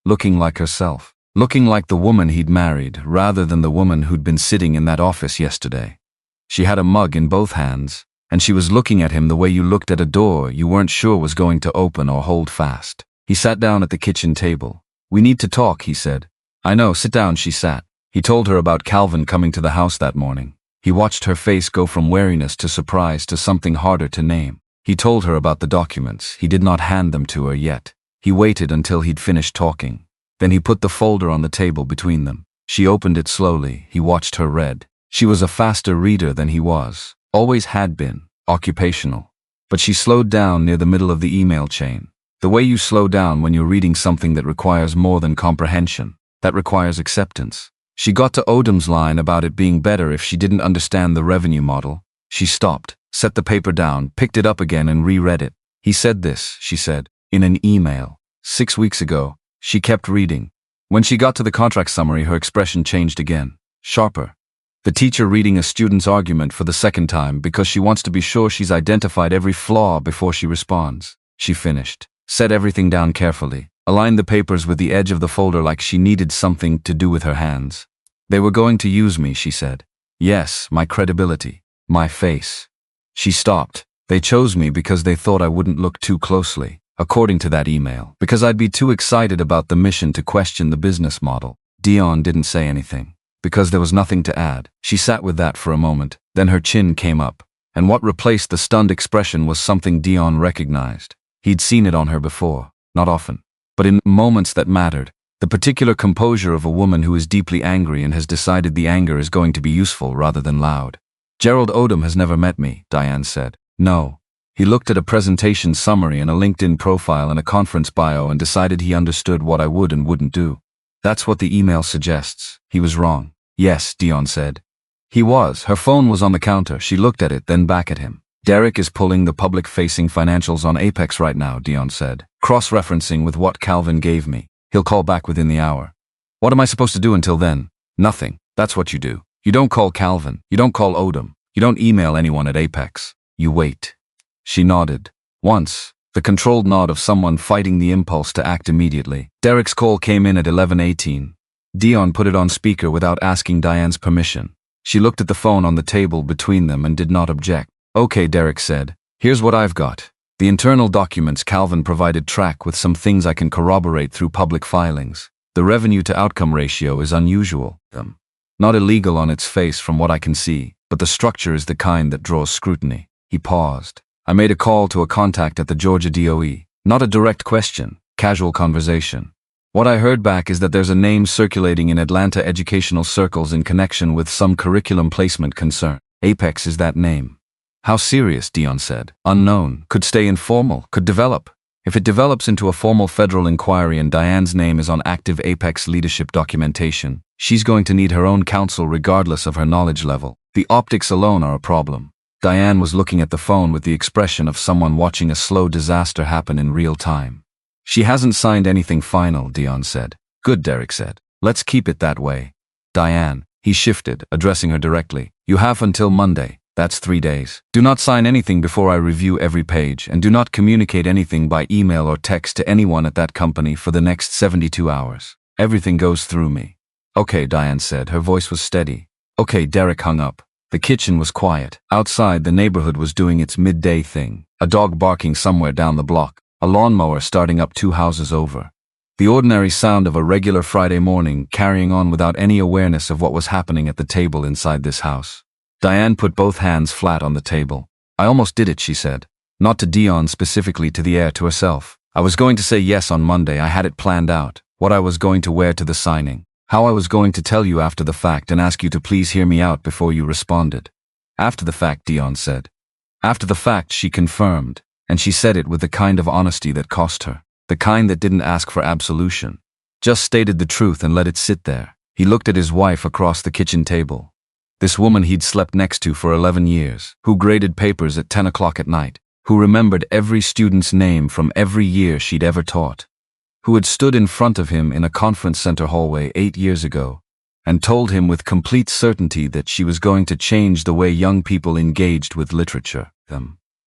S1: Looking like herself. Looking like the woman he'd married, rather than the woman who'd been sitting in that office yesterday. She had a mug in both hands, and she was looking at him the way you looked at a door you weren't sure was going to open or hold fast. He sat down at the kitchen table. We need to talk, he said. I know, sit down, she sat. He told her about Calvin coming to the house that morning. He watched her face go from wariness to surprise to something harder to name. He told her about the documents. He did not hand them to her yet. He waited until he'd finished talking. Then he put the folder on the table between them. She opened it slowly. He watched her read. She was a faster reader than he was. Always had been. Occupational. But she slowed down near the middle of the email chain. The way you slow down when you're reading something that requires more than comprehension. That requires acceptance. She got to Odom's line about it being better if she didn't understand the revenue model. She stopped, set the paper down, picked it up again and reread it. He said this, she said, in an email. 6 weeks ago. She kept reading. When she got to the contract summary, her expression changed again. Sharper. The teacher reading a student's argument for the second time because she wants to be sure she's identified every flaw before she responds. She finished. Set everything down carefully. Aligned the papers with the edge of the folder like she needed something to do with her hands. They were going to use me, she said. Yes, my credibility. My face. She stopped. They chose me because they thought I wouldn't look too closely. According to that email, because I'd be too excited about the mission to question the business model. Dion didn't say anything, because there was nothing to add. She sat with that for a moment, then her chin came up, and what replaced the stunned expression was something Dion recognized. He'd seen it on her before, not often, but in moments that mattered, the particular composure of a woman who is deeply angry and has decided the anger is going to be useful rather than loud. Gerald Odom has never met me, Diane said. No. He looked at a presentation summary and a LinkedIn profile and a conference bio and decided he understood what I would and wouldn't do. That's what the email suggests. He was wrong. Yes, Deon said. He was. Her phone was on the counter. She looked at it, then back at him. Derek is pulling the public-facing financials on Apex right now, Deon said, cross-referencing with what Calvin gave me. He'll call back within the hour. What am I supposed to do until then? Nothing. That's what you do. You don't call Calvin. You don't call Odom. You don't email anyone at Apex. You wait. She nodded. Once, the controlled nod of someone fighting the impulse to act immediately. Derek's call came in at 11:18. Deon put it on speaker without asking Diane's permission. She looked at the phone on the table between them and did not object. Okay, Derek said. Here's what I've got. The internal documents Calvin provided track with some things I can corroborate through public filings. The revenue-to-outcome ratio is unusual. Not illegal on its face from what I can see, but the structure is the kind that draws scrutiny. He paused. I made a call to a contact at the Georgia DOE. Not a direct question, casual conversation. What I heard back is that there's a name circulating in Atlanta educational circles in connection with some curriculum placement concern. Apex is that name. How serious, Deon said. Unknown. Could stay informal. Could develop. If it develops into a formal federal inquiry and Diane's name is on active Apex leadership documentation, she's going to need her own counsel regardless of her knowledge level. The optics alone are a problem. Diane was looking at the phone with the expression of someone watching a slow disaster happen in real time. She hasn't signed anything final, Deon said. Good, Derek said. Let's keep it that way. Diane, he shifted, addressing her directly. You have until Monday. That's 3 days. Do not sign anything before I review every page, and do not communicate anything by email or text to anyone at that company for the next 72 hours. Everything goes through me. Okay, Diane said. Her voice was steady. Okay, Derek hung up. The kitchen was quiet. Outside, the neighborhood was doing its midday thing. A dog barking somewhere down the block. A lawnmower starting up 2 houses over. The ordinary sound of a regular Friday morning carrying on without any awareness of what was happening at the table inside this house. Diane put both hands flat on the table. I almost did it, she said. Not to Deon specifically, to the air, to herself. I was going to say yes on Monday. I had it planned out. What I was going to wear to the signing. How I was going to tell you after the fact and ask you to please hear me out before you responded. After the fact, Deon said. After the fact, she confirmed. And she said it with the kind of honesty that cost her. The kind that didn't ask for absolution. Just stated the truth and let it sit there. He looked at his wife across the kitchen table. This woman he'd slept next to for 11 years, who graded papers at 10 o'clock at night, who remembered every student's name from every year she'd ever taught, who had stood in front of him in a conference center hallway 8 years ago and told him with complete certainty that she was going to change the way young people engaged with literature,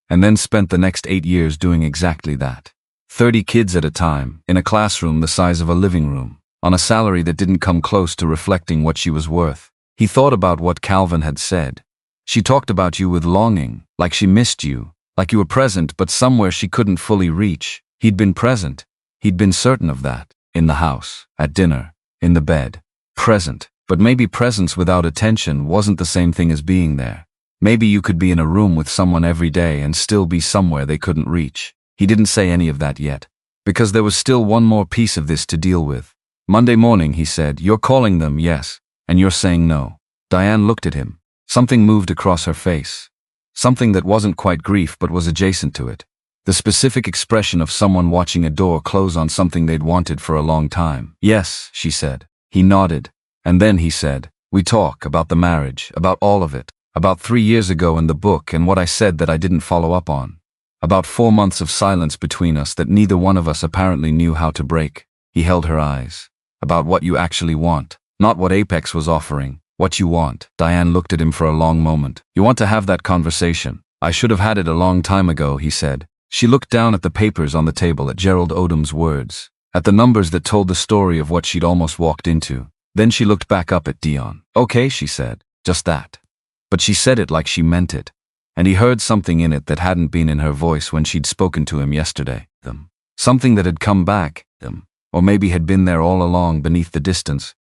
S1: and then spent the next 8 years doing exactly that. 30 kids at a time, in a classroom the size of a living room, on a salary that didn't come close to reflecting what she was worth. He thought about what Calvin had said. She talked about you with longing, like she missed you, like you were present but somewhere she couldn't fully reach. He'd been present. He'd been certain of that. In the house, at dinner, in the bed. Present. But maybe presence without attention wasn't the same thing as being there. Maybe you could be in a room with someone every day and still be somewhere they couldn't reach. He didn't say any of that yet, because there was still one more piece of this to deal with. Monday morning, he said, you're calling them, yes, and you're saying no. Diane looked at him. Something moved across her face. Something that wasn't quite grief but was adjacent to it. The specific expression of someone watching a door close on something they'd wanted for a long time. Yes, she said. He nodded. And then he said, we talk about the marriage, about all of it. About 3 years ago in the book and what I said that I didn't follow up on. About 4 months of silence between us that neither one of us apparently knew how to break. He held her eyes. About what you actually want. Not what Apex was offering. What you want. Diane looked at him for a long moment. You want to have that conversation. I should have had it a long time ago, he said. She looked down at the papers on the table, at Gerald Odom's words, at the numbers that told the story of what she'd almost walked into. Then she looked back up at Deon. Okay, she said. Just that. But she said it like she meant it. And he heard something in it that hadn't been in her voice when she'd spoken to him yesterday. Something that had come back. Or maybe had been there all along beneath the distance.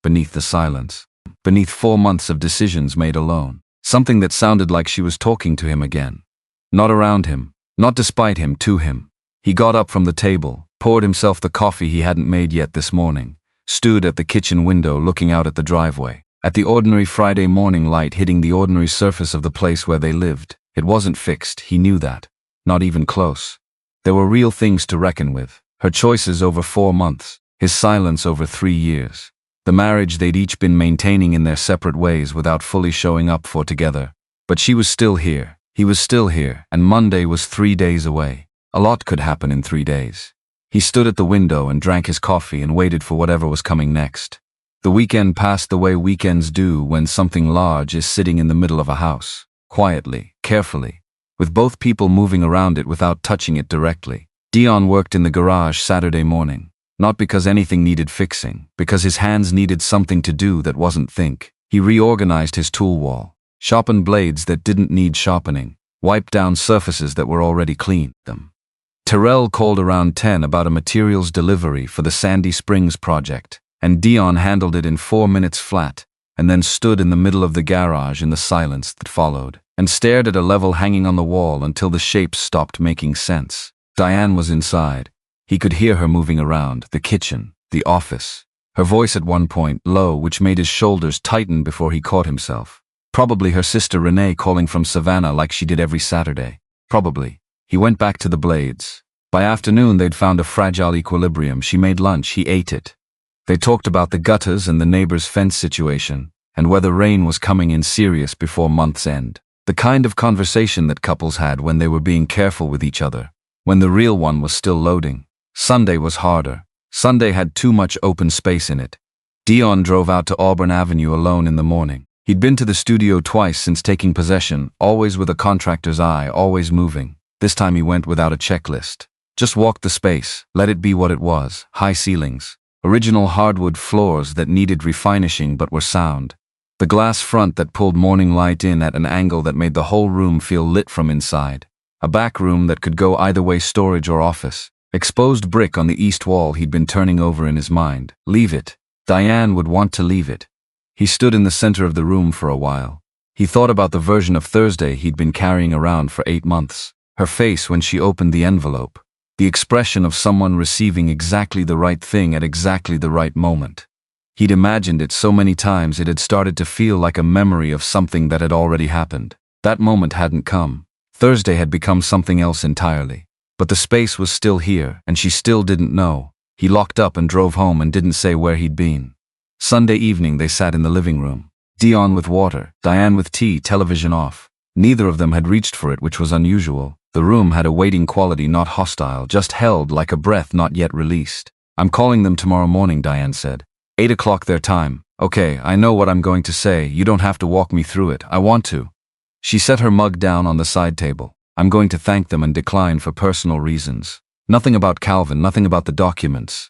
S1: Beneath the silence. Beneath 4 months of decisions made alone. Something that sounded like she was talking to him again. Not around him. Not despite him, to him. He got up from the table, poured himself the coffee he hadn't made yet this morning, stood at the kitchen window looking out at the driveway. at the ordinary Friday morning light hitting the ordinary surface of the place where they lived. It wasn't fixed, he knew that. Not even close. There were real things to reckon with. Her choices over 4 months, his silence over 3 years. The marriage they'd each been maintaining in their separate ways without fully showing up for together. But she was still here. He was still here, and Monday was 3 days away. A lot could happen in 3 days. He stood at the window and drank his coffee and waited for whatever was coming next. The weekend passed the way weekends do when something large is sitting in the middle of a house, quietly, carefully, with both people moving around it without touching it directly. Deon worked in the garage Saturday morning, not because anything needed fixing, because his hands needed something to do that wasn't think. He reorganized his tool wall, sharpened blades that didn't need sharpening, wiped down surfaces that were already clean. Terrell called around 10 about a materials delivery for the Sandy Springs project, and Deon handled it in 4 minutes flat, and then stood in the middle of the garage in the silence that followed, and stared at a level hanging on the wall until the shapes stopped making sense. Diane was inside. He could hear her moving around, the kitchen, the office. Her voice at one point, low, which made his shoulders tighten before he caught himself. Probably her sister Renee calling from Savannah like she did every Saturday. Probably. He went back to the blades. By afternoon they'd found a fragile equilibrium. She made lunch, he ate it. They talked about the gutters and the neighbor's fence situation, and whether rain was coming in serious before month's end. The kind of conversation that couples had when they were being careful with each other, when the real one was still loading. Sunday was harder. Sunday had too much open space in it. Deon drove out to Auburn Avenue alone in the morning. He'd been to the studio twice since taking possession, always with a contractor's eye, always moving. This time he went without a checklist. Just walked the space, let it be what it was, high ceilings, original hardwood floors that needed refinishing but were sound, the glass front that pulled morning light in at an angle that made the whole room feel lit from inside, a back room that could go either way, storage or office, exposed brick on the east wall he'd been turning over in his mind. Leave it. Diane would want to leave it. He stood in the center of the room for a while. He thought about the version of Thursday he'd been carrying around for 8 months, her face when she opened the envelope. The expression of someone receiving exactly the right thing at exactly the right moment. He'd imagined it so many times it had started to feel like a memory of something that had already happened. That moment hadn't come. Thursday had become something else entirely. But the space was still here, and she still didn't know. He locked up and drove home and didn't say where he'd been. Sunday evening they sat in the living room. Deon with water, Diane with tea, television off. Neither of them had reached for it, which was unusual. The room had a waiting quality, not hostile, just held like a breath not yet released. I'm calling them tomorrow morning, Diane said. 8 o'clock their time. Okay, I know what I'm going to say. You don't have to walk me through it. I want to. She set her mug down on the side table. I'm going to thank them and decline for personal reasons. Nothing about Calvin, nothing about the documents.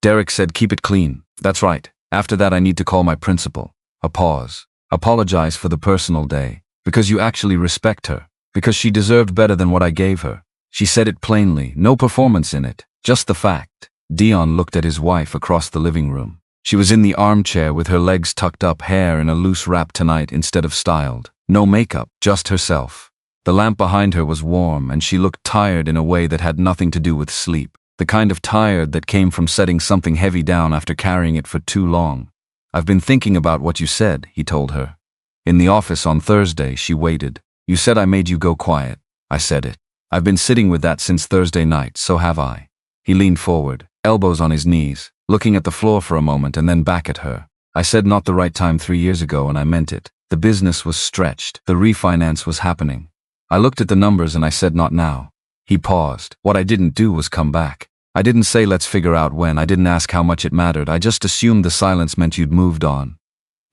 S1: Derek said keep it clean. That's right. After that I need to call my principal. A pause. Apologize for the personal day. Because you actually respect her. Because she deserved better than what I gave her. She said it plainly, no performance in it, just the fact. Deon looked at his wife across the living room. She was in the armchair with her legs tucked up, hair in a loose wrap tonight instead of styled. No makeup, just herself. The lamp behind her was warm and she looked tired in a way that had nothing to do with sleep. The kind of tired that came from setting something heavy down after carrying it for too long. I've been thinking about what you said, he told her. In the office on Thursday, she waited. You said I made you go quiet. I said it. I've been sitting with that since Thursday night, so have I. He leaned forward, elbows on his knees, looking at the floor for a moment and then back at her. I said not the right time 3 years ago and I meant it. The business was stretched. The refinance was happening. I looked at the numbers and I said not now. He paused. What I didn't do was come back. I didn't say let's figure out when. I didn't ask how much it mattered. I just assumed the silence meant you'd moved on.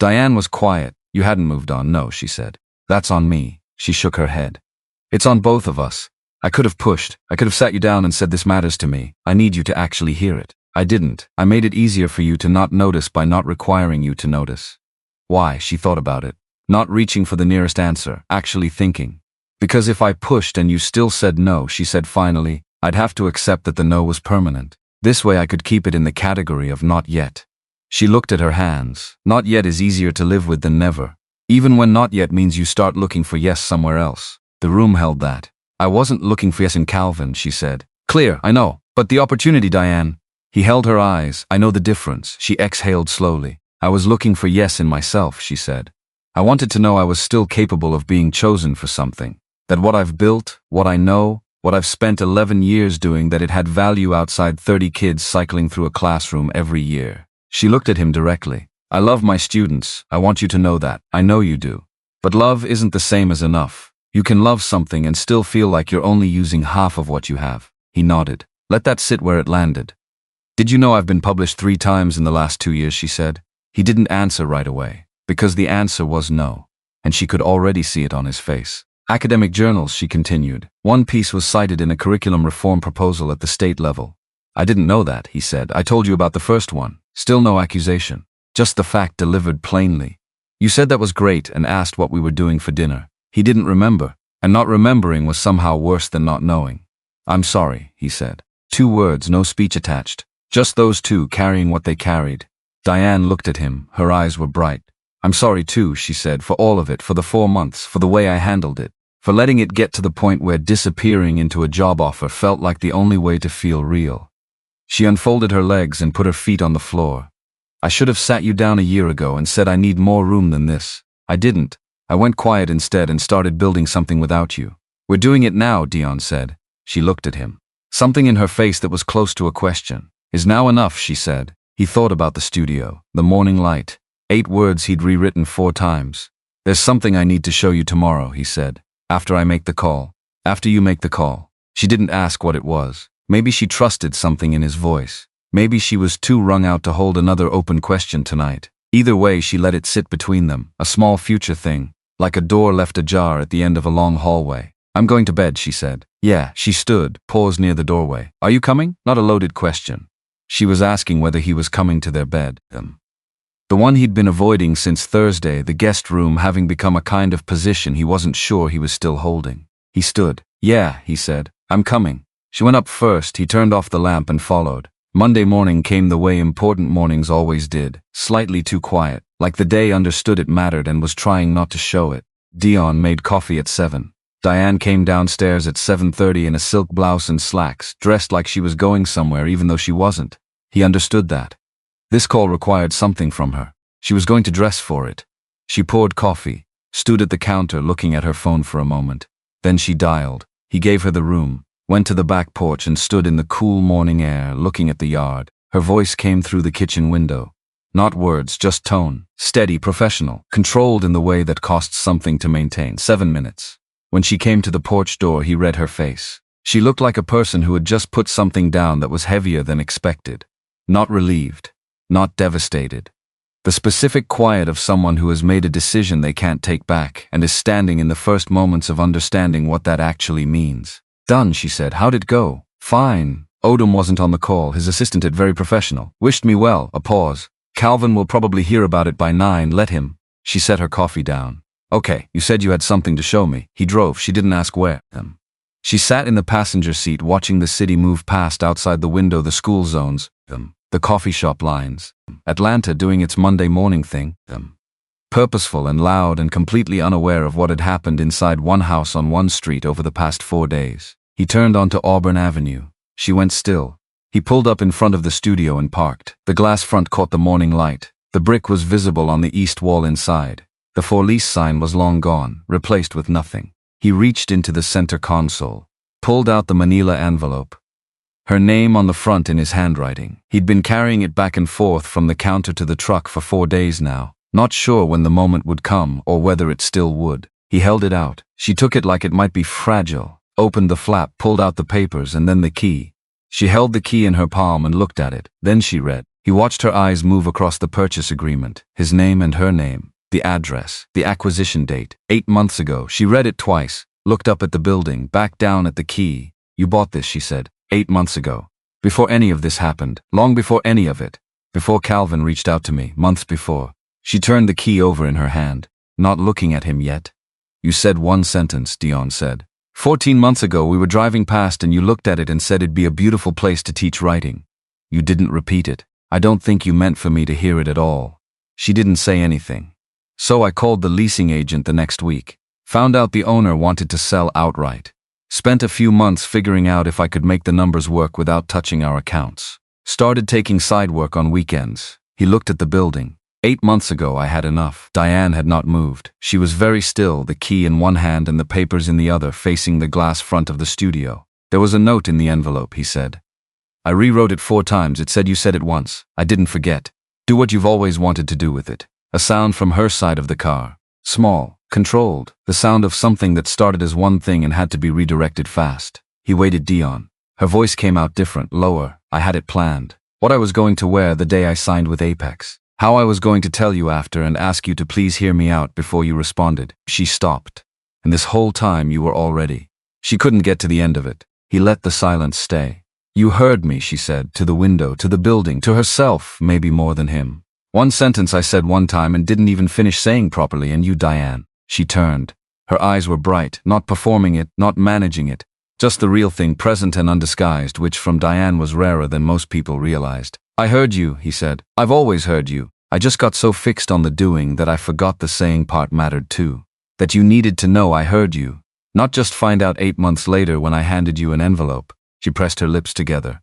S1: Diane was quiet. You hadn't moved on, no, she said. That's on me. She shook her head. It's on both of us. I could have pushed. I could have sat you down and said this matters to me. I need you to actually hear it. I didn't. I made it easier for you to not notice by not requiring you to notice. Why? She thought about it. Not reaching for the nearest answer, actually thinking. Because if I pushed and you still said no, she said finally, I'd have to accept that the no was permanent. This way I could keep it in the category of not yet. She looked at her hands. Not yet is easier to live with than never. Even when not yet means you start looking for yes somewhere else. The room held that. I wasn't looking for yes in Calvin, she said. Clear, I know. But the opportunity, Diane. He held her eyes. I know the difference. She exhaled slowly. I was looking for yes in myself, she said. I wanted to know I was still capable of being chosen for something. That what I've built, what I know, what I've spent 11 years doing, that it had value outside 30 kids cycling through a classroom every year. She looked at him directly. I love my students. I want you to know that. I know you do. But love isn't the same as enough. You can love something and still feel like you're only using half of what you have. He nodded. Let that sit where it landed. Did you know I've been published 3 times in the last 2 years, she said. He didn't answer right away, because the answer was no, and she could already see it on his face. Academic journals, she continued. One piece was cited in a curriculum reform proposal at the state level. I didn't know that, he said. I told you about the first one. Still no accusation. Just the fact delivered plainly. You said that was great and asked what we were doing for dinner. He didn't remember, and not remembering was somehow worse than not knowing. I'm sorry, he said. 2 words, no speech attached. Just those 2 carrying what they carried. Diane looked at him. Her eyes were bright. I'm sorry too, she said, for all of it, for the 4 months, for the way I handled it, for letting it get to the point where disappearing into a job offer felt like the only way to feel real. She unfolded her legs and put her feet on the floor. I should have sat you down a year ago and said I need more room than this. I didn't. I went quiet instead and started building something without you. We're doing it now, Deon said. She looked at him. Something in her face that was close to a question. Is now enough, she said. He thought about the studio, the morning light. 8 words he'd rewritten 4 times. There's something I need to show you tomorrow, he said. After I make the call. After you make the call. She didn't ask what it was. Maybe she trusted something in his voice. Maybe she was too wrung out to hold another open question tonight. Either way, she let it sit between them, a small future thing, like a door left ajar at the end of a long hallway. I'm going to bed, she said. Yeah, she stood, paused near the doorway. Are you coming? Not a loaded question. She was asking whether he was coming to their bed. The one he'd been avoiding since Thursday, the guest room having become a kind of position he wasn't sure he was still holding. He stood. Yeah, he said. I'm coming. She went up first. He turned off the lamp and followed. Monday morning came the way important mornings always did, slightly too quiet, like the day understood it mattered and was trying not to show it. Deon made coffee at 7. Diane came downstairs at 7:30 in a silk blouse and slacks, dressed like she was going somewhere even though she wasn't. He understood that. This call required something from her. She was going to dress for it. She poured coffee, stood at the counter looking at her phone for a moment. Then she dialed. He gave her the room, went to the back porch and stood in the cool morning air looking at the yard. Her voice came through the kitchen window. Not words, just tone. Steady, professional, controlled in the way that costs something to maintain. 7 minutes. When she came to the porch door, he read her face. She looked like a person who had just put something down that was heavier than expected. Not relieved. Not devastated. The specific quiet of someone who has made a decision they can't take back and is standing in the first moments of understanding what that actually means. Done, she said. How'd it go? Fine. Odom wasn't on the call. His assistant had very professional. Wished me well. A pause. Calvin will probably hear about it by 9. Let him. She set her coffee down. Okay, you said you had something to show me. He drove. She didn't ask where. She sat in the passenger seat watching the city move past outside the window, the school zones, the coffee shop lines, Atlanta doing its Monday morning thing, purposeful and loud and completely unaware of what had happened inside one house on one street over the past 4 days. He turned onto Auburn Avenue. She went still. He pulled up in front of the studio and parked. The glass front caught the morning light. The brick was visible on the east wall inside. The for lease sign was long gone, replaced with nothing. He reached into the center console, pulled out the manila envelope. Her name on the front in his handwriting. He'd been carrying it back and forth from the counter to the truck for 4 days now, not sure when the moment would come or whether it still would. He held it out. She took it like it might be fragile, opened the flap, pulled out the papers and then the key. She held the key in her palm and looked at it. Then she read. He watched her eyes move across the purchase agreement, his name and her name. The address, the acquisition date, 8 months ago. She read it twice, looked up at the building, back down at the key. You bought this, she said, 8 months ago. Before any of this happened, long before any of it. Before Calvin reached out to me, months before. She turned the key over in her hand, not looking at him yet. You said one sentence, Deon said. 14 months ago we were driving past and you looked at it and said it'd be a beautiful place to teach writing. You didn't repeat it. I don't think you meant for me to hear it at all. She didn't say anything. So I called the leasing agent the next week. Found out the owner wanted to sell outright. Spent a few months figuring out if I could make the numbers work without touching our accounts. Started taking side work on weekends. He looked at the building. 8 months ago I had enough. Diane had not moved. She was very still, the key in one hand and the papers in the other, facing the glass front of the studio. There was a note in the envelope, he said. I rewrote it 4 times. It said you said it once. I didn't forget. Do what you've always wanted to do with it. A sound from her side of the car. Small, controlled, the sound of something that started as one thing and had to be redirected fast. He waited. Deon. Her voice came out different, lower. I had it planned. What I was going to wear the day I signed with Apex. How I was going to tell you after and ask you to please hear me out before you responded. She stopped. And this whole time you were all ready. She couldn't get to the end of it. He let the silence stay. You heard me, she said, to the window, to the building, to herself, maybe more than him. One sentence I said one time and didn't even finish saying properly, and you, Diane. She turned. Her eyes were bright, not performing it, not managing it. Just the real thing, present and undisguised, which from Diane was rarer than most people realized. I heard you, he said. I've always heard you. I just got so fixed on the doing that I forgot the saying part mattered too. That you needed to know I heard you. Not just find out 8 months later when I handed you an envelope. She pressed her lips together.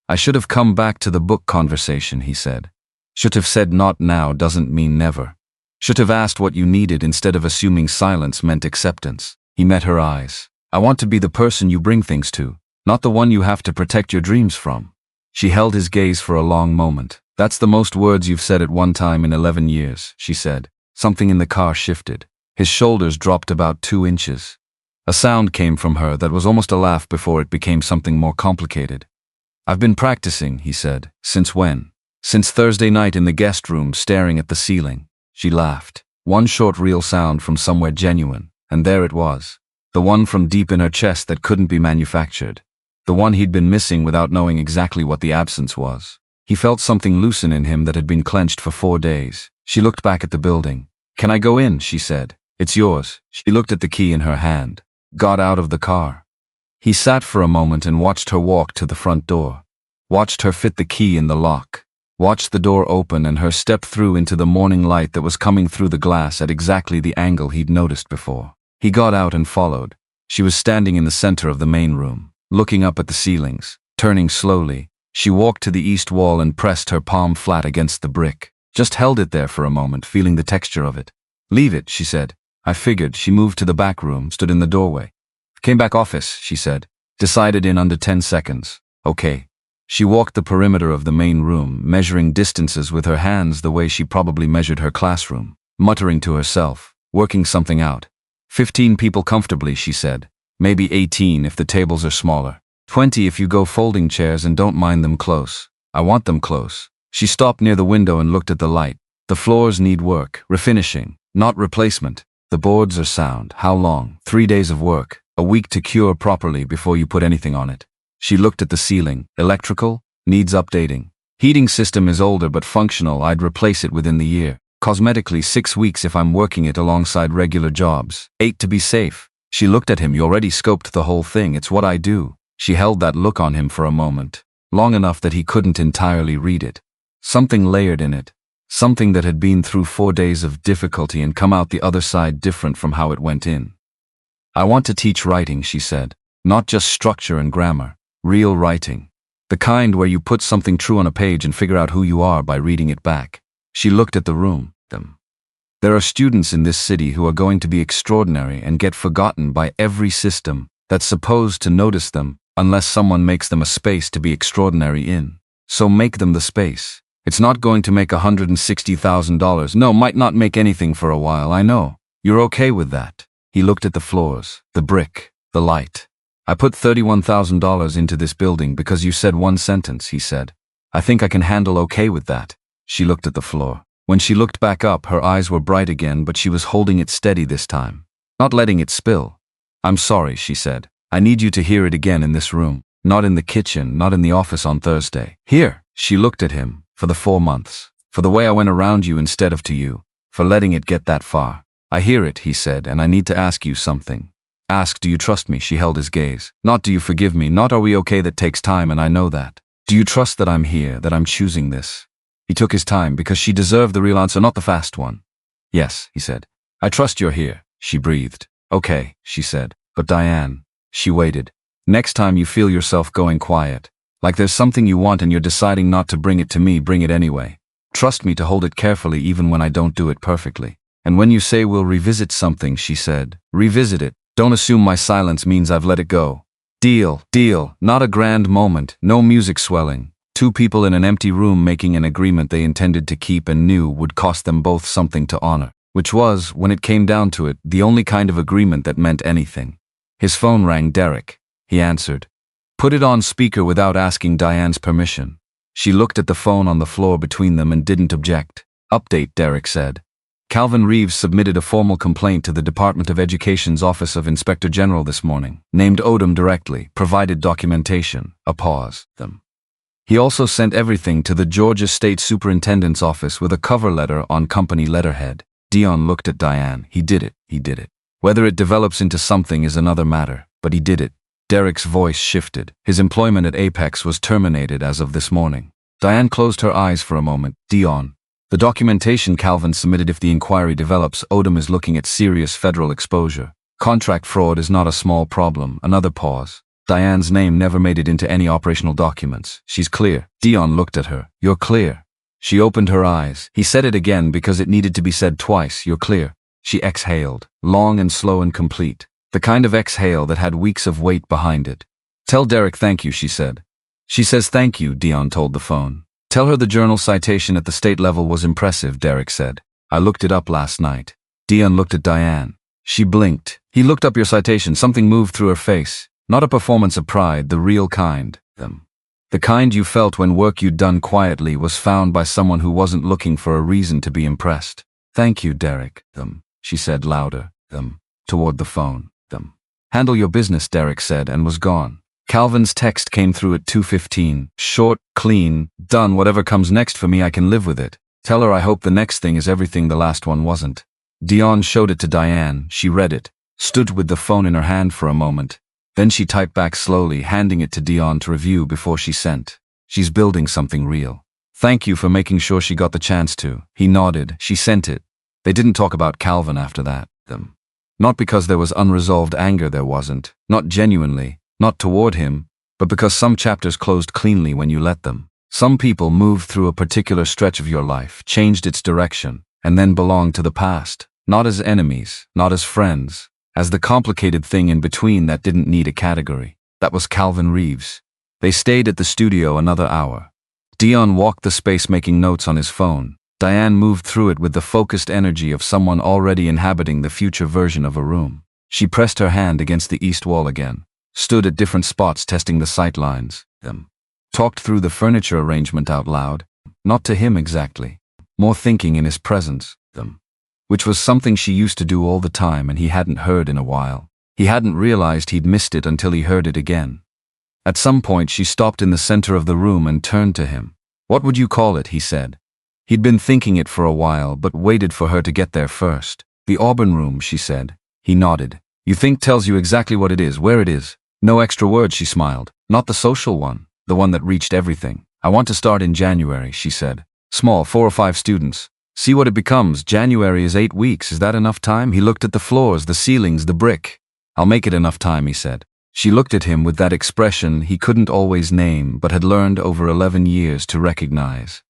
S1: I should have come back to the book conversation, he said. Should have said not now doesn't mean never. Should have asked what you needed instead of assuming silence meant acceptance. He met her eyes. I want to be the person you bring things to, not the one you have to protect your dreams from. She held his gaze for a long moment. That's the most words you've said at one time in 11 years, she said. Something in the car shifted. His shoulders dropped about 2 inches. A sound came from her that was almost a laugh before it became something more complicated. I've been practicing, he said. Since when? Since Thursday night in the guest room, staring at the ceiling. She laughed. One short real sound from somewhere genuine, and there it was. The one from deep in her chest that couldn't be manufactured. The one he'd been missing without knowing exactly what the absence was. He felt something loosen in him that had been clenched for 4 days. She looked back at the building. Can I go in? She said. It's yours. She looked at the key in her hand. Got out of the car. He sat for a moment and watched her walk to the front door. Watched her fit the key in the lock. Watched the door open and her step through into the morning light that was coming through the glass at exactly the angle he'd noticed before. He got out and followed. She was standing in the center of the main room, looking up at the ceilings. Turning slowly, she walked to the east wall and pressed her palm flat against the brick. Just held it there for a moment, feeling the texture of it. Leave it, she said. I figured. She moved to the back room, stood in the doorway. Came back office, she said. Decided in under 10 seconds. Okay. She walked the perimeter of the main room, measuring distances with her hands the way she probably measured her classroom, muttering to herself, working something out. 15 people comfortably, she said. Maybe 18 if the tables are smaller. 20 if you go folding chairs and don't mind them close. I want them close. She stopped near the window and looked at the light. The floors need work, refinishing, not replacement. The boards are sound. How long? 3 days of work. A week to cure properly before you put anything on it. She looked at the ceiling. Electrical? Needs updating. Heating system is older but functional. I'd replace it within the year. Cosmetically 6 weeks if I'm working it alongside regular jobs. 8 to be safe. She looked at him. You already scoped the whole thing. It's what I do. She held that look on him for a moment. Long enough that he couldn't entirely read it. Something layered in it. Something that had been through 4 days of difficulty and come out the other side different from how it went in. I want to teach writing, she said. Not just structure and grammar. Real writing. The kind where you put something true on a page and figure out who you are by reading it back. She looked at the room. There are students in this city who are going to be extraordinary and get forgotten by every system that's supposed to notice them unless someone makes them a space to be extraordinary in. So make them the space. It's not going to make $160,000. No, might not make anything for a while, I know. You're okay with that. He looked at the floors, the brick, the light. I put $31,000 into this building because you said one sentence, he said. I think I can handle okay with that. She looked at the floor. When she looked back up, her eyes were bright again, but she was holding it steady this time. Not letting it spill. I'm sorry, she said. I need you to hear it again in this room. Not in the kitchen, not in the office on Thursday. Here. She looked at him. For the 4 months. For the way I went around you instead of to you. For letting it get that far. I hear it, he said, and I need to ask you something. Ask, do you trust me? She held his gaze. Not do you forgive me, not are we okay, that takes time and I know that. Do you trust that I'm here, that I'm choosing this? He took his time because she deserved the real answer, not the fast one. Yes, he said. I trust you're here, she breathed. Okay, she said. But Diane. She waited. Next time you feel yourself going quiet. Like there's something you want and you're deciding not to bring it to me, bring it anyway. Trust me to hold it carefully even when I don't do it perfectly. And when you say we'll revisit something, she said, revisit it. Don't assume my silence means I've let it go. Deal, not a grand moment, no music swelling. Two people in an empty room making an agreement they intended to keep and knew would cost them both something to honor, which was, when it came down to it, the only kind of agreement that meant anything. His phone rang. Derek. He answered. Put it on speaker without asking Diane's permission. She looked at the phone on the floor between them and didn't object. Update, Derek said. Calvin Reeves submitted a formal complaint to the Department of Education's Office of Inspector General this morning, named Odom directly, provided documentation. A pause. He also sent everything to the Georgia State Superintendent's office with a cover letter on company letterhead. Deon looked at Diane. He did it. Whether it develops into something is another matter, but he did it. Derek's voice shifted. His employment at Apex was terminated as of this morning. Diane closed her eyes for a moment. Deon. The documentation Calvin submitted. If the inquiry develops, Odom is looking at serious federal exposure. Contract fraud is not a small problem. Another pause. Diane's name never made it into any operational documents. She's clear. Deon looked at her. You're clear. She opened her eyes. He said it again because it needed to be said twice. You're clear. She exhaled, long and slow and complete. The kind of exhale that had weeks of weight behind it. Tell Derek thank you, she said. She says thank you, Deon told the phone. Tell her the journal citation at the state level was impressive, Derek said. I looked it up last night. Deon looked at Diane. She blinked. He looked up your citation. Something moved through her face. Not a performance of pride, the real kind. The kind you felt when work you'd done quietly was found by someone who wasn't looking for a reason to be impressed. Thank you, Derek. She said louder. Toward the phone. Handle your business, Derek said, and was gone. Calvin's text came through at 2:15. Short, clean, done. Whatever comes next for me, I can live with it. Tell her I hope the next thing is everything the last one wasn't. Deon showed it to Diane. She read it, stood with the phone in her hand for a moment. Then she typed back slowly, handing it to Deon to review before she sent. She's building something real. Thank you for making sure she got the chance to. He nodded. She sent it. They didn't talk about Calvin after that. Not because there was unresolved anger, there wasn't. Not genuinely. Not toward him, but because some chapters closed cleanly when you let them. Some people moved through a particular stretch of your life, changed its direction, and then belonged to the past. Not as enemies, not as friends, as the complicated thing in between that didn't need a category. That was Calvin Reeves. They stayed at the studio another hour. Deon walked the space making notes on his phone. Diane moved through it with the focused energy of someone already inhabiting the future version of a room. She pressed her hand against the east wall again, stood at different spots testing the sight lines, talked through the furniture arrangement out loud, not to him exactly, more thinking in his presence, which was something she used to do all the time and he hadn't heard in a while. He hadn't realized he'd missed it until he heard it again. At some point she stopped in the center of the room and turned to him. What would you call it, he said. He'd been thinking it for a while, but waited for her to get there first. The Auburn Room, she said. He nodded. You think tells you exactly what it is, where it is. No extra words, she smiled. Not the social one, the one that reached everything. I want to start in January, she said. Small, 4 or 5 students. See what it becomes. January is 8 weeks. Is that enough time? He looked at the floors, the ceilings, the brick. I'll make it enough time, he said. She looked at him with that expression he couldn't always name, but had learned over 11 years to recognize.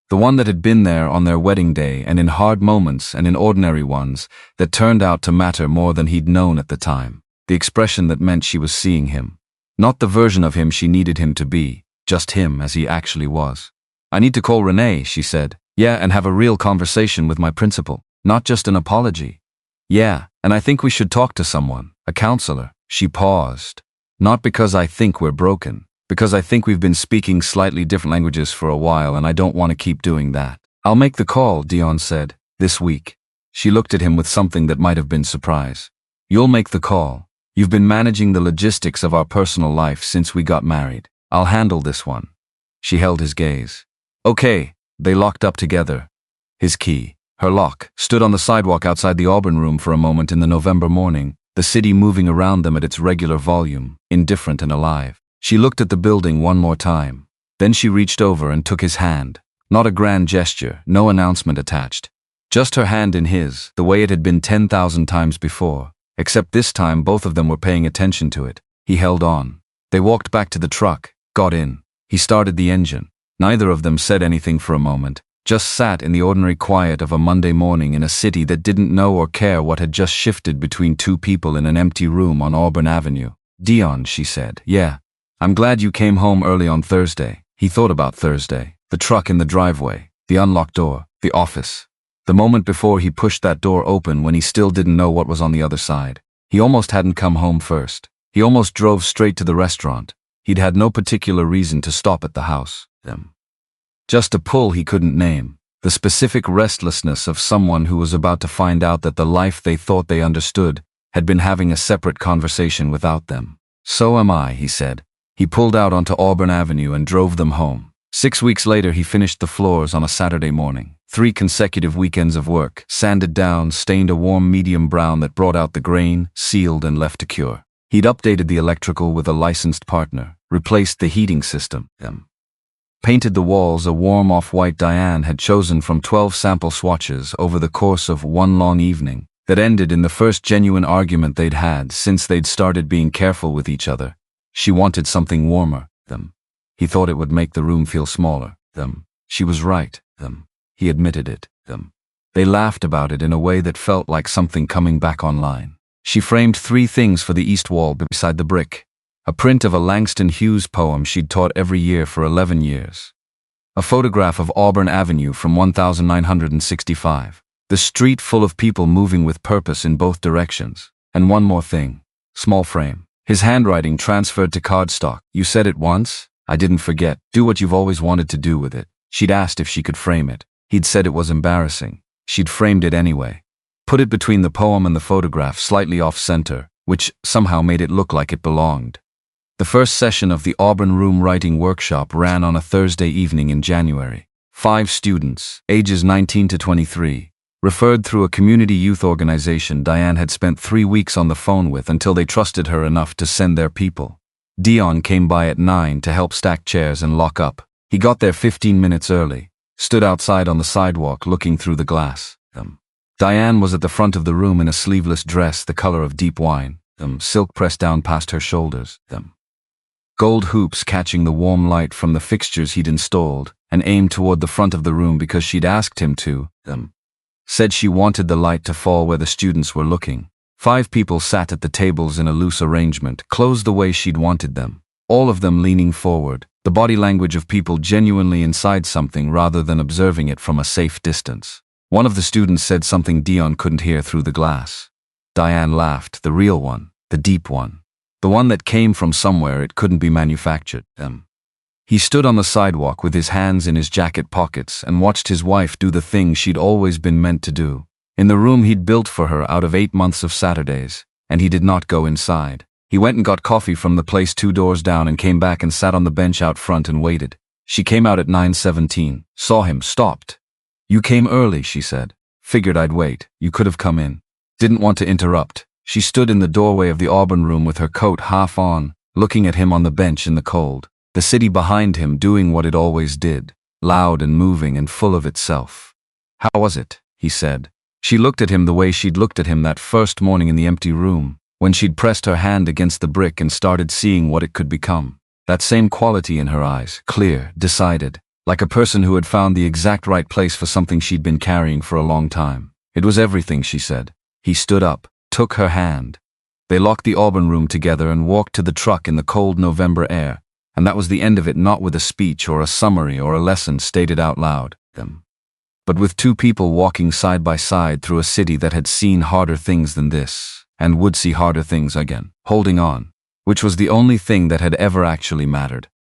S1: The one that had been there on their wedding day and in hard moments and in ordinary ones that turned out to matter more than he'd known at the time. The expression that meant she was seeing him. Not the version of him she needed him to be, just him as he actually was. I need to call Renee, she said. Yeah, and have a real conversation with my principal, not just an apology. Yeah, and I think we should talk to someone, a counselor. She paused. Not because I think we're broken. Because I think we've been speaking slightly different languages for a while and I don't want to keep doing that. I'll make the call, Deon said, this week. She looked at him with something that might have been surprise. You'll make the call. You've been managing the logistics of our personal life since we got married. I'll handle this one. She held his gaze. Okay, they locked up together. His key, her lock, stood on the sidewalk outside the Auburn Room for a moment in the November morning, the city moving around them at its regular volume, indifferent and alive. She looked at the building one more time. Then she reached over and took his hand. Not a grand gesture, no announcement attached. Just her hand in his, the way it had been 10,000 times before. Except this time both of them were paying attention to it. He held on. They walked back to the truck, got in. He started the engine. Neither of them said anything for a moment, just sat in the ordinary quiet of a Monday morning in a city that didn't know or care what had just shifted between two people in an empty room on Auburn Avenue. "Dion," she said. "Yeah. I'm glad you came home early on Thursday." He thought about Thursday. The truck in the driveway, the unlocked door, the office. The moment before he pushed that door open when he still didn't know what was on the other side. He almost hadn't come home first. He almost drove straight to the restaurant. He'd had no particular reason to stop at the house. Just a pull he couldn't name. The specific restlessness of someone who was about to find out that the life they thought they understood had been having a separate conversation without them. "So am I," he said. He pulled out onto Auburn Avenue and drove them home. 6 weeks later, he finished the floors on a Saturday morning. 3 consecutive weekends of work, sanded down, stained a warm medium brown that brought out the grain, sealed and left to cure. He'd updated the electrical with a licensed partner, replaced the heating system, painted the walls a warm off-white Diane had chosen from 12 sample swatches over the course of one long evening that ended in the first genuine argument they'd had since they'd started being careful with each other. She wanted something warmer. He thought it would make the room feel smaller. She was right. He admitted it. They laughed about it in a way that felt like something coming back online. She framed 3 things for the east wall beside the brick. A print of a Langston Hughes poem she'd taught every year for 11 years. A photograph of Auburn Avenue from 1965. The street full of people moving with purpose in both directions. And one more thing. Small frame. His handwriting transferred to cardstock. "You said it once? I didn't forget. Do what you've always wanted to do with it." She'd asked if she could frame it. He'd said it was embarrassing. She'd framed it anyway. Put it between the poem and the photograph, slightly off-center, which somehow made it look like it belonged. The first session of the Auburn Room Writing Workshop ran on a Thursday evening in January. 5 students, ages 19 to 23, referred through a community youth organization Diane had spent 3 weeks on the phone with until they trusted her enough to send their people. Deon came by at 9 to help stack chairs and lock up. He got there 15 minutes early, stood outside on the sidewalk looking through the glass. Diane was at the front of the room in a sleeveless dress the color of deep wine, silk pressed down past her shoulders. Gold hoops catching the warm light from the fixtures he'd installed and aimed toward the front of the room because she'd asked him to. Said she wanted the light to fall where the students were looking. 5 people sat at the tables in a loose arrangement, closed the way she'd wanted them. All of them leaning forward, the body language of people genuinely inside something rather than observing it from a safe distance. One of the students said something Deon couldn't hear through the glass. Diane laughed, the real one, the deep one. The one that came from somewhere it couldn't be manufactured. He stood on the sidewalk with his hands in his jacket pockets and watched his wife do the thing she'd always been meant to do. In the room he'd built for her out of 8 months of Saturdays, and he did not go inside. He went and got coffee from the place 2 doors down and came back and sat on the bench out front and waited. She came out at 9:17, saw him, stopped. "You came early," she said. "Figured I'd wait. You could have come in." Didn't want to interrupt. She stood in the doorway of the Auburn room with her coat half on, looking at him on the bench in the cold. The city behind him doing what it always did, loud and moving and full of itself. "How was it?" he said. She looked at him the way she'd looked at him that first morning in the empty room, when she'd pressed her hand against the brick and started seeing what it could become. That same quality in her eyes, clear, decided, like a person who had found the exact right place for something she'd been carrying for a long time. It was everything, she said. He stood up, took her hand. They locked the Auburn room together and walked to the truck in the cold November air, and that was the end of it, not with a speech or a summary or a lesson stated out loud, but with 2 people walking side by side through a city that had seen harder things than this, and would see harder things again, holding on, which was the only thing that had ever actually mattered.